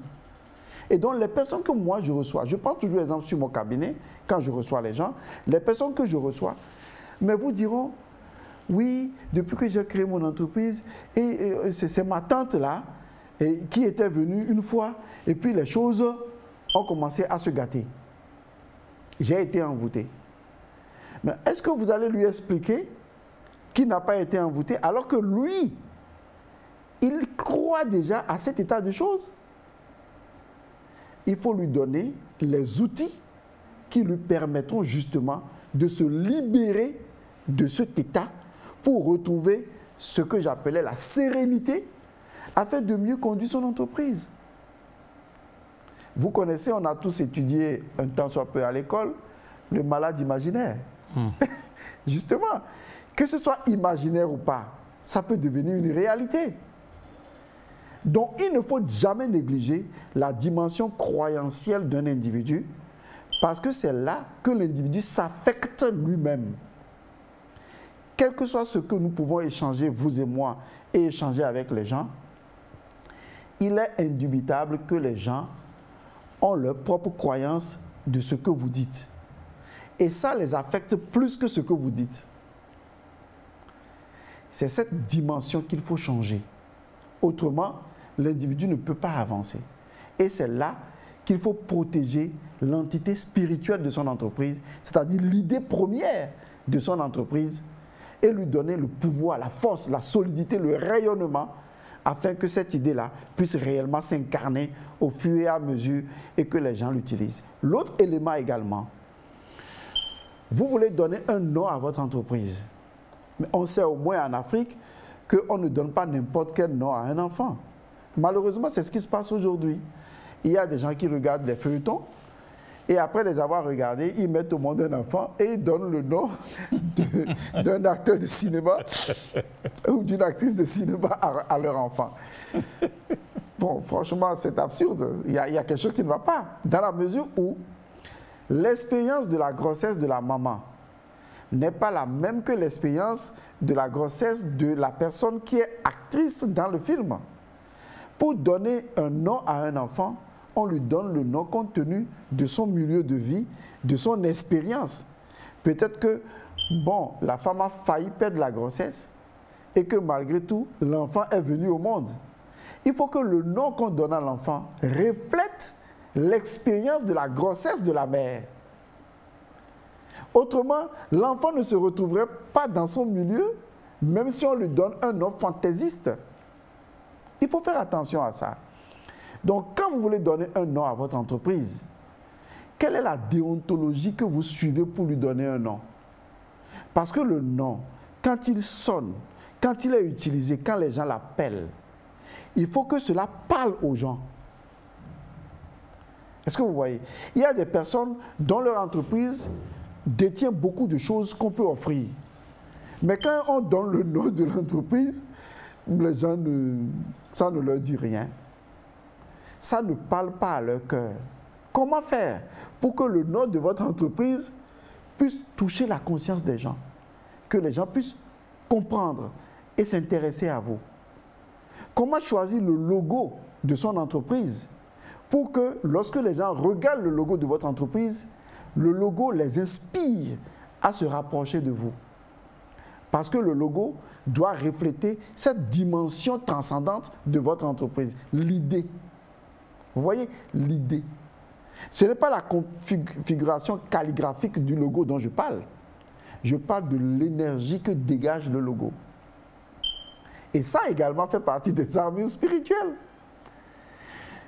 Et donc, les personnes que moi je reçois, je prends toujours l'exemple sur mon cabinet, quand je reçois les gens, les personnes que je reçois, mais vous diront, oui, depuis que j'ai créé mon entreprise, et c'est ma tante là, qui était venue une fois, et puis les choses ont commencé à se gâter. J'ai été envoûté. Mais est-ce que vous allez lui expliquer qu'il n'a pas été envoûté alors que lui, il croit déjà à cet état de choses? Il faut lui donner les outils qui lui permettront justement de se libérer de cet état pour retrouver ce que j'appelais la sérénité afin de mieux conduire son entreprise. Vous connaissez, on a tous étudié un temps soit peu à l'école, le malade imaginaire. Justement, que ce soit imaginaire ou pas, ça peut devenir une réalité. Donc, il ne faut jamais négliger la dimension croyentielle d'un individu parce que c'est là que l'individu s'affecte lui-même. Quel que soit ce que nous pouvons échanger, vous et moi, et échanger avec les gens, il est indubitable que les gens ont leur propre croyance de ce que vous dites. Et ça les affecte plus que ce que vous dites. C'est cette dimension qu'il faut changer. Autrement, l'individu ne peut pas avancer. Et c'est là qu'il faut protéger l'entité spirituelle de son entreprise, c'est-à-dire l'idée première de son entreprise, et lui donner le pouvoir, la force, la solidité, le rayonnement, afin que cette idée-là puisse réellement s'incarner au fur et à mesure et que les gens l'utilisent. L'autre élément également, vous voulez donner un nom à votre entreprise. Mais on sait au moins en Afrique qu'on ne donne pas n'importe quel nom à un enfant. Malheureusement, c'est ce qui se passe aujourd'hui. Il y a des gens qui regardent des feuilletons et après les avoir regardés, ils mettent au monde un enfant et ils donnent le nom d'un acteur de cinéma ou d'une actrice de cinéma à leur enfant. Bon, franchement, c'est absurde. Il y a quelque chose qui ne va pas. Dans la mesure où l'expérience de la grossesse de la maman n'est pas la même que l'expérience de la grossesse de la personne qui est actrice dans le film. Pour donner un nom à un enfant, on lui donne le nom compte tenu de son milieu de vie, de son expérience. Peut-être que, bon, la femme a failli perdre la grossesse et que malgré tout, l'enfant est venu au monde. il faut que le nom qu'on donne à l'enfant reflète l'expérience de la grossesse de la mère. Autrement, l'enfant ne se retrouverait pas dans son milieu, même si on lui donne un nom fantaisiste. Il faut faire attention à ça. Donc, quand vous voulez donner un nom à votre entreprise, quelle est la déontologie que vous suivez pour lui donner un nom? Parce que le nom, quand il sonne, quand il est utilisé, quand les gens l'appellent, il faut que cela parle aux gens. Est-ce que vous voyez? Il y a des personnes dont leur entreprise détient beaucoup de choses qu'on peut offrir. Mais quand on donne le nom de l'entreprise, les gens ça ne leur dit rien. Ça ne parle pas à leur cœur. Comment faire pour que le nom de votre entreprise puisse toucher la conscience des gens? Que les gens puissent comprendre et s'intéresser à vous? Comment choisir le logo de son entreprise pour que lorsque les gens regardent le logo de votre entreprise, le logo les inspire à se rapprocher de vous? Parce que le logo doit refléter cette dimension transcendante de votre entreprise, l'idée. Vous voyez, l'idée. Ce n'est pas la configuration calligraphique du logo dont je parle. Je parle de l'énergie que dégage le logo. Et ça également fait partie des armures spirituelles.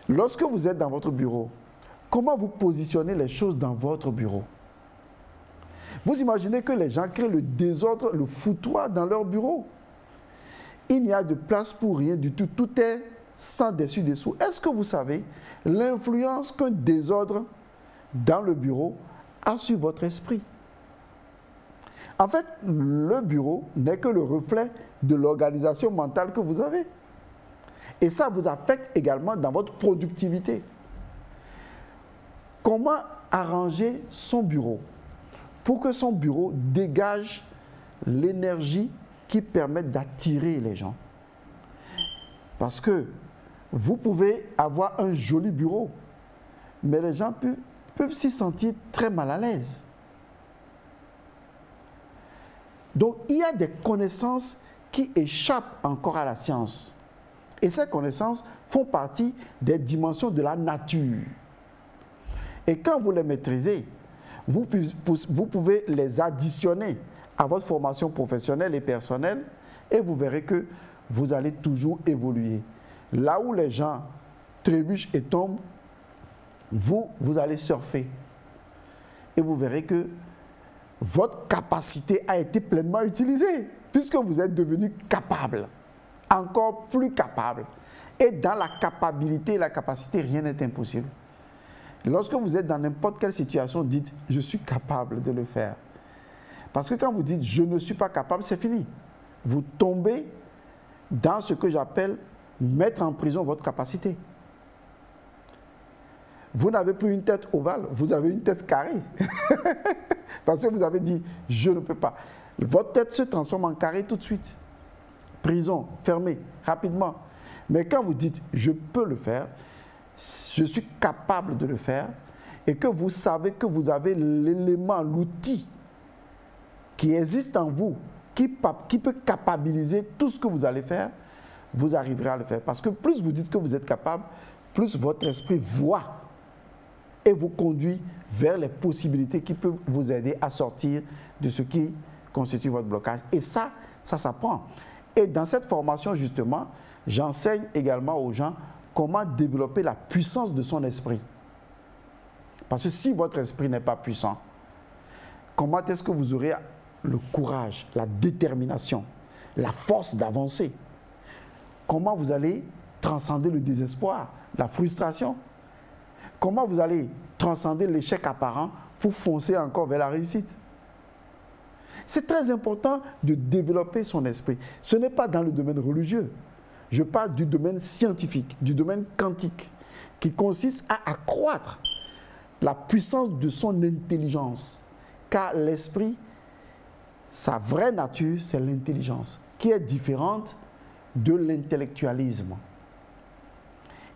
Lorsque vous êtes dans votre bureau, comment vous positionnez les choses dans votre bureau? Vous imaginez que les gens créent le désordre, le foutoir dans leur bureau. Il n'y a de place pour rien du tout. Tout est sans dessus-dessous. Est-ce que vous savez l'influence qu'un désordre dans le bureau a sur votre esprit? En fait, le bureau n'est que le reflet de l'organisation mentale que vous avez. Et ça vous affecte également dans votre productivité. Comment arranger son bureau pour que son bureau dégage l'énergie qui permet d'attirer les gens? Parce que vous pouvez avoir un joli bureau, mais les gens peuvent s'y sentir très mal à l'aise. Donc, il y a des connaissances qui échappent encore à la science. Et ces connaissances font partie des dimensions de la nature. Et quand vous les maîtrisez, vous pouvez les additionner à votre formation professionnelle et personnelle et vous verrez que vous allez toujours évoluer. Là où les gens trébuchent et tombent, vous allez surfer. Et vous verrez que votre capacité a été pleinement utilisée, puisque vous êtes devenu capable, encore plus capable. Et dans la capacité et la capacité, rien n'est impossible. Lorsque vous êtes dans n'importe quelle situation, dites « je suis capable de le faire ». Parce que quand vous dites « je ne suis pas capable », c'est fini. Vous tombez dans ce que j'appelle mettre en prison votre capacité. Vous n'avez plus une tête ovale, vous avez une tête carrée. Parce que vous avez dit « je ne peux pas ». Votre tête se transforme en carré tout de suite. Prison, fermée, rapidement. Mais quand vous dites « je peux le faire », je suis capable de le faire, et que vous savez que vous avez l'élément, l'outil qui existe en vous, qui peut capabiliser tout ce que vous allez faire, vous arriverez à le faire. Parce que plus vous dites que vous êtes capable, plus votre esprit voit et vous conduit vers les possibilités qui peuvent vous aider à sortir de ce qui constitue votre blocage. Et ça s'apprend. Et dans cette formation, justement, j'enseigne également aux gens comment développer la puissance de son esprit. Parce que si votre esprit n'est pas puissant, comment est-ce que vous aurez le courage, la détermination, la force d'avancer? Comment vous allez transcender le désespoir, la frustration? Comment vous allez transcender l'échec apparent pour foncer encore vers la réussite? C'est très important de développer son esprit. Ce n'est pas dans le domaine religieux. Je parle du domaine scientifique, du domaine quantique, qui consiste à accroître la puissance de son intelligence. Car l'esprit, sa vraie nature, c'est l'intelligence, qui est différente de l'intellectualisme.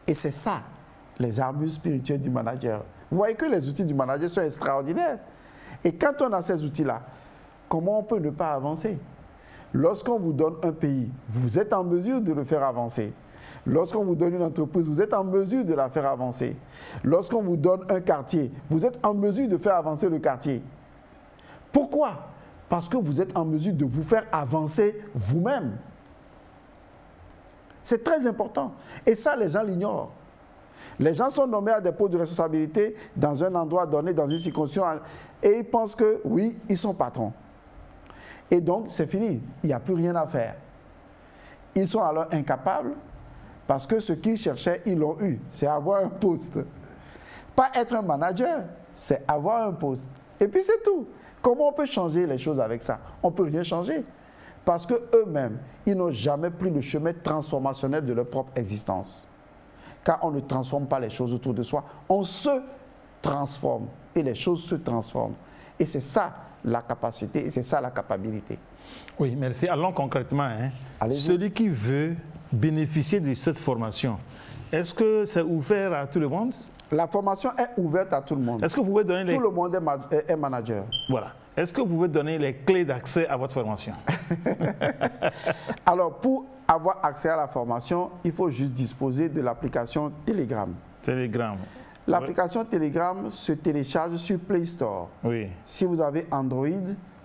Et c'est ça, les armures spirituelles du manager. Vous voyez que les outils du manager sont extraordinaires. Et quand on a ces outils-là, comment on peut ne pas avancer? Lorsqu'on vous donne un pays, vous êtes en mesure de le faire avancer. Lorsqu'on vous donne une entreprise, vous êtes en mesure de la faire avancer. Lorsqu'on vous donne un quartier, vous êtes en mesure de faire avancer le quartier. Pourquoi? Parce que vous êtes en mesure de vous faire avancer vous-même. C'est très important. Et ça, les gens l'ignorent. Les gens sont nommés à des postes de responsabilité dans un endroit donné, dans une circonscription, et ils pensent que, oui, ils sont patrons. Et donc, c'est fini. Il n'y a plus rien à faire. Ils sont alors incapables parce que ce qu'ils cherchaient, ils l'ont eu. C'est avoir un poste. Pas être un manager, c'est avoir un poste. Et puis c'est tout. Comment on peut changer les choses avec ça? On ne peut rien changer. Parce qu'eux-mêmes, ils n'ont jamais pris le chemin transformationnel de leur propre existence. Car on ne transforme pas les choses autour de soi, on se transforme. Et les choses se transforment. Et c'est ça la capacité, et c'est ça la capacité. Oui, merci. Allons concrètement. Celui qui veut bénéficier de cette formation, est-ce que c'est ouvert à tout le monde? La formation est ouverte à tout le monde. Est-ce que vous pouvez donner tout le monde est manager. Voilà. Est-ce que vous pouvez donner les clés d'accès à votre formation? Alors, pour avoir accès à la formation, il faut juste disposer de l'application Telegram. Telegram. L'application Telegram se télécharge sur Play Store. Oui. Si vous avez Android,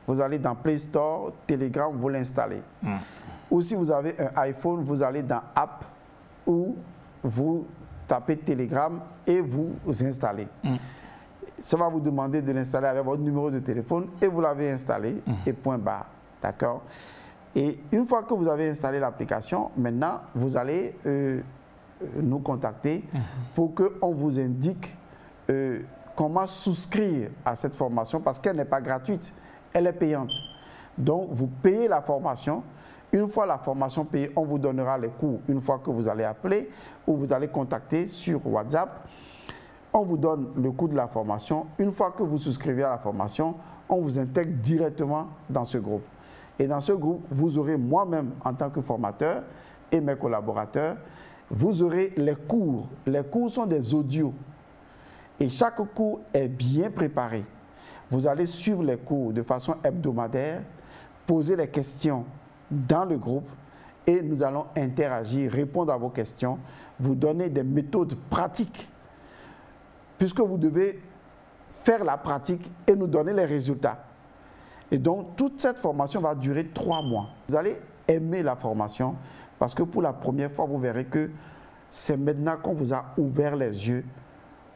vous allez dans Play Store, Telegram, vous l'installez. Ou si vous avez un iPhone, vous allez dans App où vous tapez Telegram et vous installez. Ça va vous demander de l'installer avec votre numéro de téléphone et vous l'avez installé et point barre. D'accord? Et une fois que vous avez installé l'application, maintenant, vous allez nous contacter pour qu'on vous indique comment souscrire à cette formation parce qu'elle n'est pas gratuite, elle est payante. Donc, vous payez la formation. Une fois la formation payée, on vous donnera les cours une fois que vous allez appeler ou vous allez contacter sur WhatsApp. On vous donne le coût de la formation. Une fois que vous souscrivez à la formation, on vous intègre directement dans ce groupe. Et dans ce groupe, vous aurez moi-même en tant que formateur et mes collaborateurs, vous aurez les cours. Les cours sont des audios. Et chaque cours est bien préparé. Vous allez suivre les cours de façon hebdomadaire, poser les questions dans le groupe et nous allons interagir, répondre à vos questions, vous donner des méthodes pratiques puisque vous devez faire la pratique et nous donner les résultats. Et donc, toute cette formation va durer 3 mois. Vous allez aimer la formation parce que pour la première fois, vous verrez que c'est maintenant qu'on vous a ouvert les yeux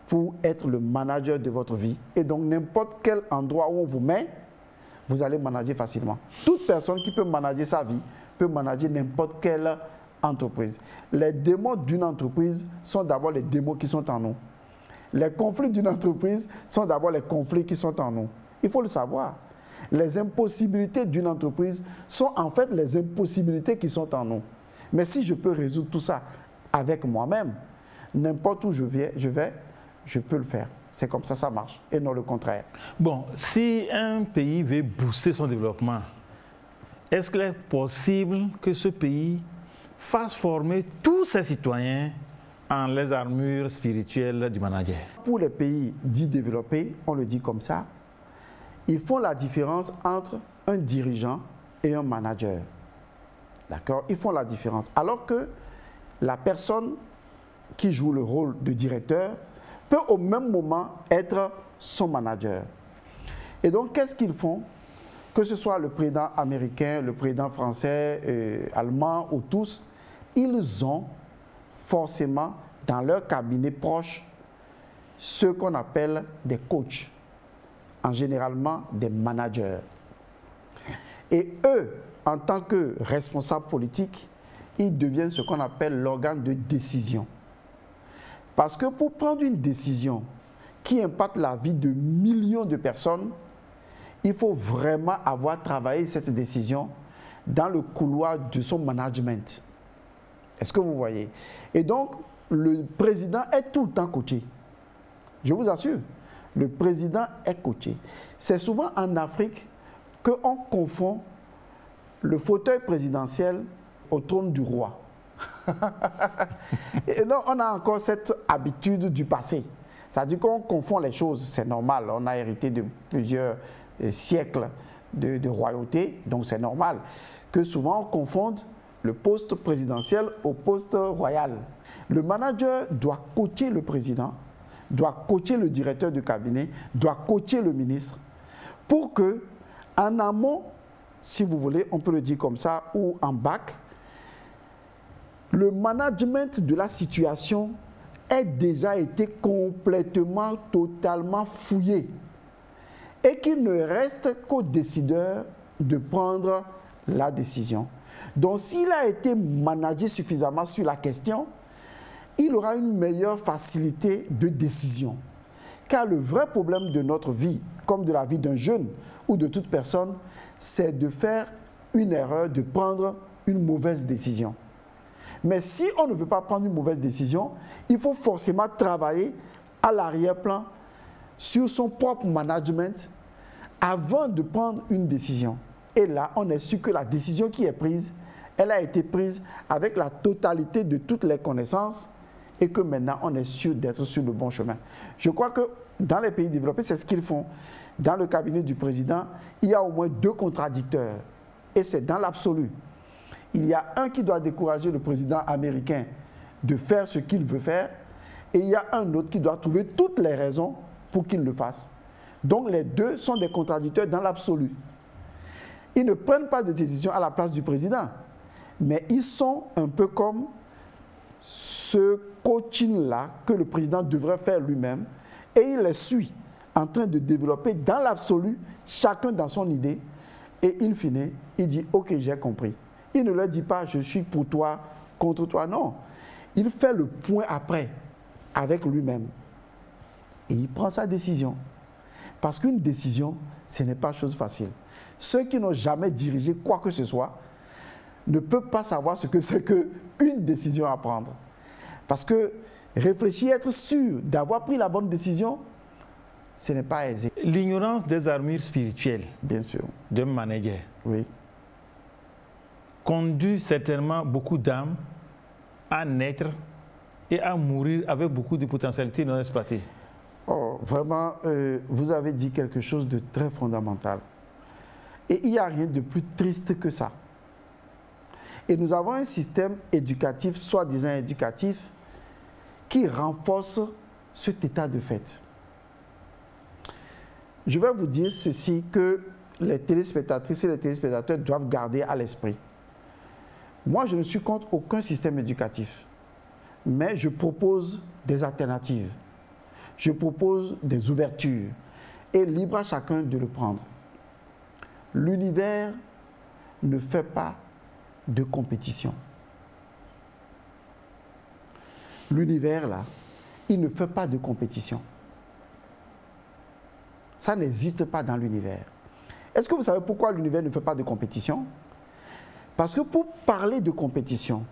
pour être le manager de votre vie. Et donc, n'importe quel endroit où on vous met, vous allez manager facilement. Toute personne qui peut manager sa vie peut manager n'importe quelle entreprise. Les démons d'une entreprise sont d'abord les démons qui sont en nous. Les conflits d'une entreprise sont d'abord les conflits qui sont en nous. Il faut le savoir. Les impossibilités d'une entreprise sont en fait les impossibilités qui sont en nous. Mais si je peux résoudre tout ça avec moi-même, n'importe où je vais, je peux le faire. C'est comme ça marche, et non le contraire. Bon, si un pays veut booster son développement, est-ce qu'il est possible que ce pays fasse former tous ses citoyens en les armures spirituelles du manager? Pour les pays dits développés, on le dit comme ça, ils font la différence entre un dirigeant et un manager. D'accord? Ils font la différence. Alors que la personne qui joue le rôle de directeur peut au même moment être son manager. Et donc, qu'est-ce qu'ils font? Que ce soit le président américain, le président français, allemand ou tous, ils ont forcément dans leur cabinet proche ce qu'on appelle des coachs, en généralement des managers. Et eux, en tant que responsables politiques, ils deviennent ce qu'on appelle l'organe de décision. Parce que pour prendre une décision qui impacte la vie de millions de personnes, il faut vraiment avoir travaillé cette décision dans le couloir de son management. Est-ce que vous voyez? Et donc, le président est tout le temps coaché. Je vous assure, le président est coaché. C'est souvent en Afrique qu'on confond le fauteuil présidentiel au trône du roi. Et donc, on a encore cette habitude du passé. C'est-à-dire qu'on confond les choses, c'est normal. On a hérité de plusieurs siècles de royauté, donc c'est normal que souvent on confonde le poste présidentiel au poste royal. Le manager doit coacher le président, doit coacher le directeur du cabinet, doit coacher le ministre pour que, en amont, si vous voulez, on peut le dire comme ça, ou en bac, le management de la situation ait déjà été complètement, totalement fouillé et qu'il ne reste qu'au décideur de prendre la décision. Donc, s'il a été managé suffisamment sur la question, il aura une meilleure facilité de décision. Car le vrai problème de notre vie, comme de la vie d'un jeune ou de toute personne, c'est de faire une erreur, de prendre une mauvaise décision. Mais si on ne veut pas prendre une mauvaise décision, il faut forcément travailler à l'arrière-plan sur son propre management avant de prendre une décision. Et là, on est sûr que la décision qui est prise, elle a été prise avec la totalité de toutes les connaissances et que maintenant, on est sûr d'être sur le bon chemin. Je crois que dans les pays développés, c'est ce qu'ils font. Dans le cabinet du président, il y a au moins 2 contradicteurs. Et c'est dans l'absolu. Il y a un qui doit décourager le président américain de faire ce qu'il veut faire et il y a un autre qui doit trouver toutes les raisons pour qu'il le fasse. Donc les 2 sont des contradicteurs dans l'absolu. Ils ne prennent pas de décision à la place du président, mais ils sont un peu comme ce coaching-là que le président devrait faire lui-même et il les suit en train de développer dans l'absolu, chacun dans son idée et in fine, il dit « Ok, j'ai compris ». Il ne leur dit pas « Je suis pour toi, contre toi ». Non, il fait le point après avec lui-même et il prend sa décision. Parce qu'une décision, ce n'est pas chose facile. Ceux qui n'ont jamais dirigé quoi que ce soit ne peuvent pas savoir ce que c'est qu'une décision à prendre. Parce que réfléchir, être sûr d'avoir pris la bonne décision, ce n'est pas aisé. L'ignorance des armures spirituelles, bien sûr, d'un manager, oui, conduit certainement beaucoup d'âmes à naître et à mourir avec beaucoup de potentialités non exploitées. Oh, vraiment, vous avez dit quelque chose de très fondamental. Et il n'y a rien de plus triste que ça. Et nous avons un système éducatif, soi-disant éducatif, qui renforce cet état de fait. Je vais vous dire ceci que les téléspectatrices et les téléspectateurs doivent garder à l'esprit. Moi, je ne suis contre aucun système éducatif, mais je propose des alternatives. Je propose des ouvertures et libre à chacun de le prendre. L'univers ne fait pas de compétition. L'univers, là, il ne fait pas de compétition. Ça n'existe pas dans l'univers. Est-ce que vous savez pourquoi l'univers ne fait pas de compétition? Parce que pour parler de compétition,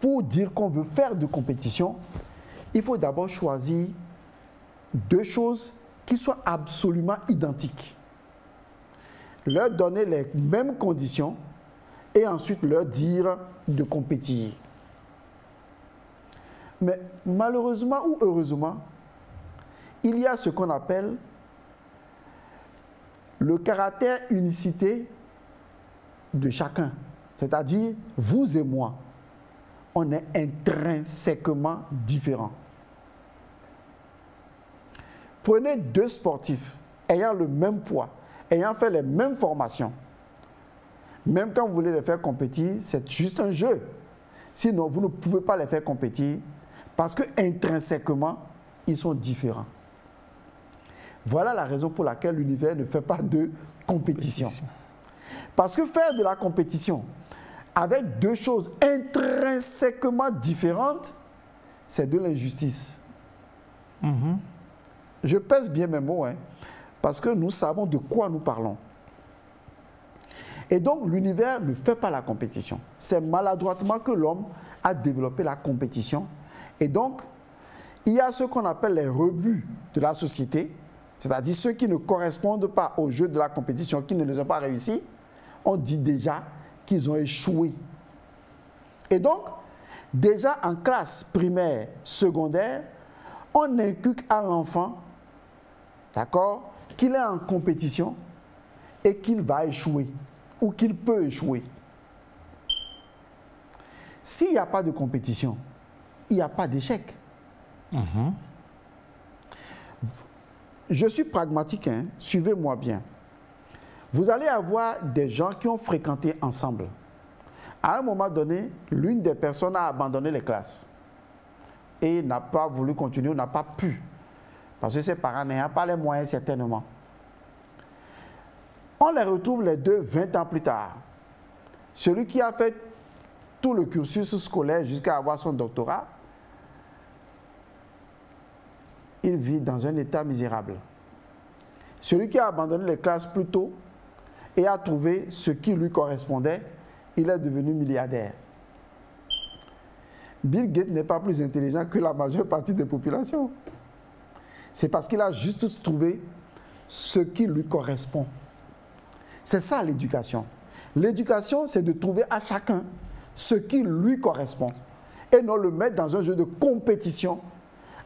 pour dire qu'on veut faire de compétition, il faut d'abord choisir 2 choses qui soient absolument identiques. Leur donner les mêmes conditions et ensuite leur dire de compétir. Mais malheureusement ou heureusement, il y a ce qu'on appelle le caractère unicité de chacun. C'est-à-dire, vous et moi, on est intrinsèquement différents. Prenez 2 sportifs ayant le même poids, ayant fait les mêmes formations. Même quand vous voulez les faire compétir, c'est juste un jeu. Sinon, vous ne pouvez pas les faire compétir parce que intrinsèquement, ils sont différents. Voilà la raison pour laquelle l'univers ne fait pas de compétition. Parce que faire de la compétition avec 2 choses intrinsèquement différentes, c'est de l'injustice. Je pèse bien mes mots, hein, parce que nous savons de quoi nous parlons. Et donc, l'univers ne fait pas la compétition. C'est maladroitement que l'homme a développé la compétition. Et donc, il y a ce qu'on appelle les rebuts de la société, c'est-à-dire ceux qui ne correspondent pas au jeu de la compétition, qui ne les ont pas réussi. On dit déjà qu'ils ont échoué. Et donc, déjà en classe primaire, secondaire, on inculque à l'enfant, d'accord, qu'il est en compétition et qu'il va échouer ou qu'il peut échouer. s'il n'y a pas de compétition, il n'y a pas d'échec. Je suis pragmatique, hein, suivez-moi bien. Vous allez avoir des gens qui ont fréquenté ensemble. À un moment donné, l'une des personnes a abandonné les classes et n'a pas voulu continuer, n'a pas pu, parce que ses parents n'ayant pas les moyens certainement. On les retrouve les deux 20 ans plus tard. Celui qui a fait tout le cursus scolaire jusqu'à avoir son doctorat, il vit dans un état misérable. Celui qui a abandonné les classes plus tôt et a trouvé ce qui lui correspondait, il est devenu milliardaire. Bill Gates n'est pas plus intelligent que la majeure partie des populations. C'est parce qu'il a juste trouvé ce qui lui correspond. C'est ça l'éducation. L'éducation, c'est de trouver à chacun ce qui lui correspond et non le mettre dans un jeu de compétition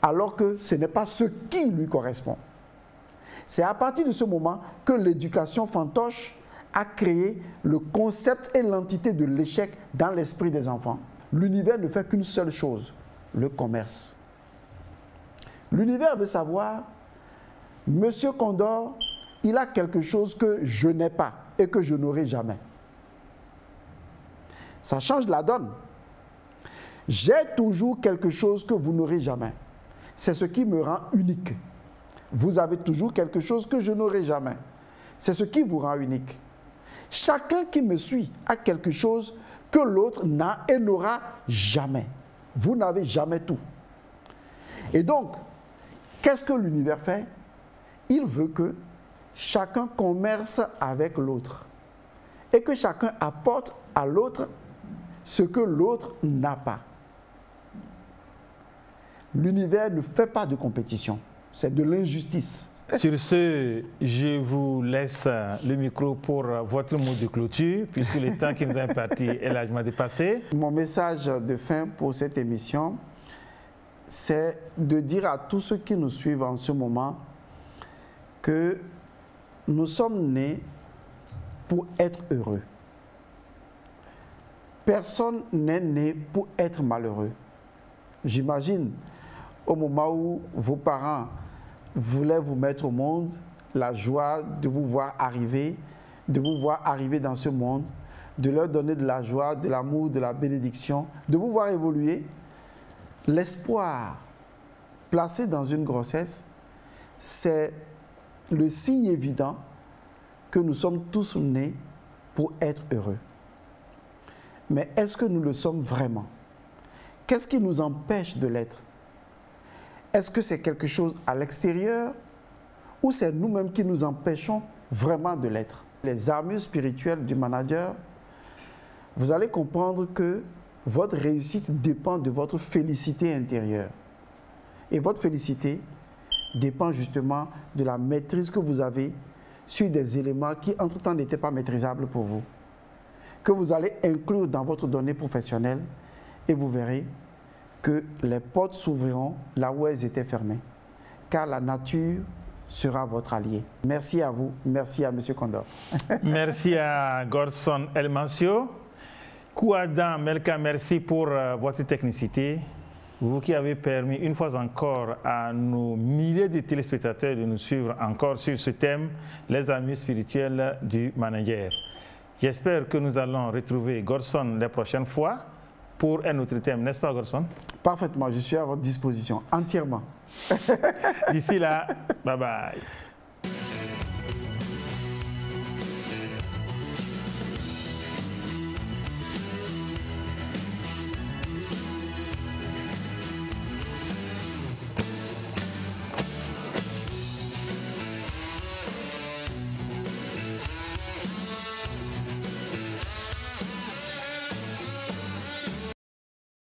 alors que ce n'est pas ce qui lui correspond. C'est à partir de ce moment que l'éducation fantoche a créé le concept et l'entité de l'échec dans l'esprit des enfants. L'univers ne fait qu'une seule chose, le commerce. L'univers veut savoir, Monsieur Condor, il a quelque chose que je n'ai pas et que je n'aurai jamais. Ça change la donne. J'ai toujours quelque chose que vous n'aurez jamais. C'est ce qui me rend unique. Vous avez toujours quelque chose que je n'aurai jamais. C'est ce qui vous rend unique. Chacun qui me suit a quelque chose que l'autre n'a et n'aura jamais. Vous n'avez jamais tout. Et donc, qu'est-ce que l'univers fait? Il veut que chacun commerce avec l'autre et que chacun apporte à l'autre ce que l'autre n'a pas. L'univers ne fait pas de compétition, c'est de l'injustice. Sur ce, je vous laisse le micro pour votre mot de clôture, puisque le temps qui nous est imparti est largement dépassé. Mon message de fin pour cette émission, c'est de dire à tous ceux qui nous suivent en ce moment que nous sommes nés pour être heureux. Personne n'est né pour être malheureux. J'imagine, au moment où vos parents voulaient vous mettre au monde, la joie de vous voir arriver dans ce monde, de leur donner de la joie, de l'amour, de la bénédiction, de vous voir évoluer. L'espoir placé dans une grossesse, c'est le signe évident que nous sommes tous nés pour être heureux. Mais est-ce que nous le sommes vraiment? Qu'est-ce qui nous empêche de l'être? Est-ce que c'est quelque chose à l'extérieur ou c'est nous-mêmes qui nous empêchons vraiment de l'être? Les armures spirituelles du manager, vous allez comprendre que votre réussite dépend de votre félicité intérieure. Et votre félicité dépend justement de la maîtrise que vous avez sur des éléments qui entre-temps n'étaient pas maîtrisables pour vous, que vous allez inclure dans votre donnée professionnelle et vous verrez que les portes s'ouvriront là où elles étaient fermées, car la nature sera votre allié. Merci à vous, merci à M. Condor. Merci à Godson Elmancio. Kouadan Melka, merci pour votre technicité. Vous qui avez permis une fois encore à nos milliers de téléspectateurs de nous suivre encore sur ce thème, les armures spirituelles du manager. J'espère que nous allons retrouver Godson les prochaines fois pour un autre thème, n'est-ce pas Godson? Parfaitement, je suis à votre disposition, entièrement. D'ici là, bye bye.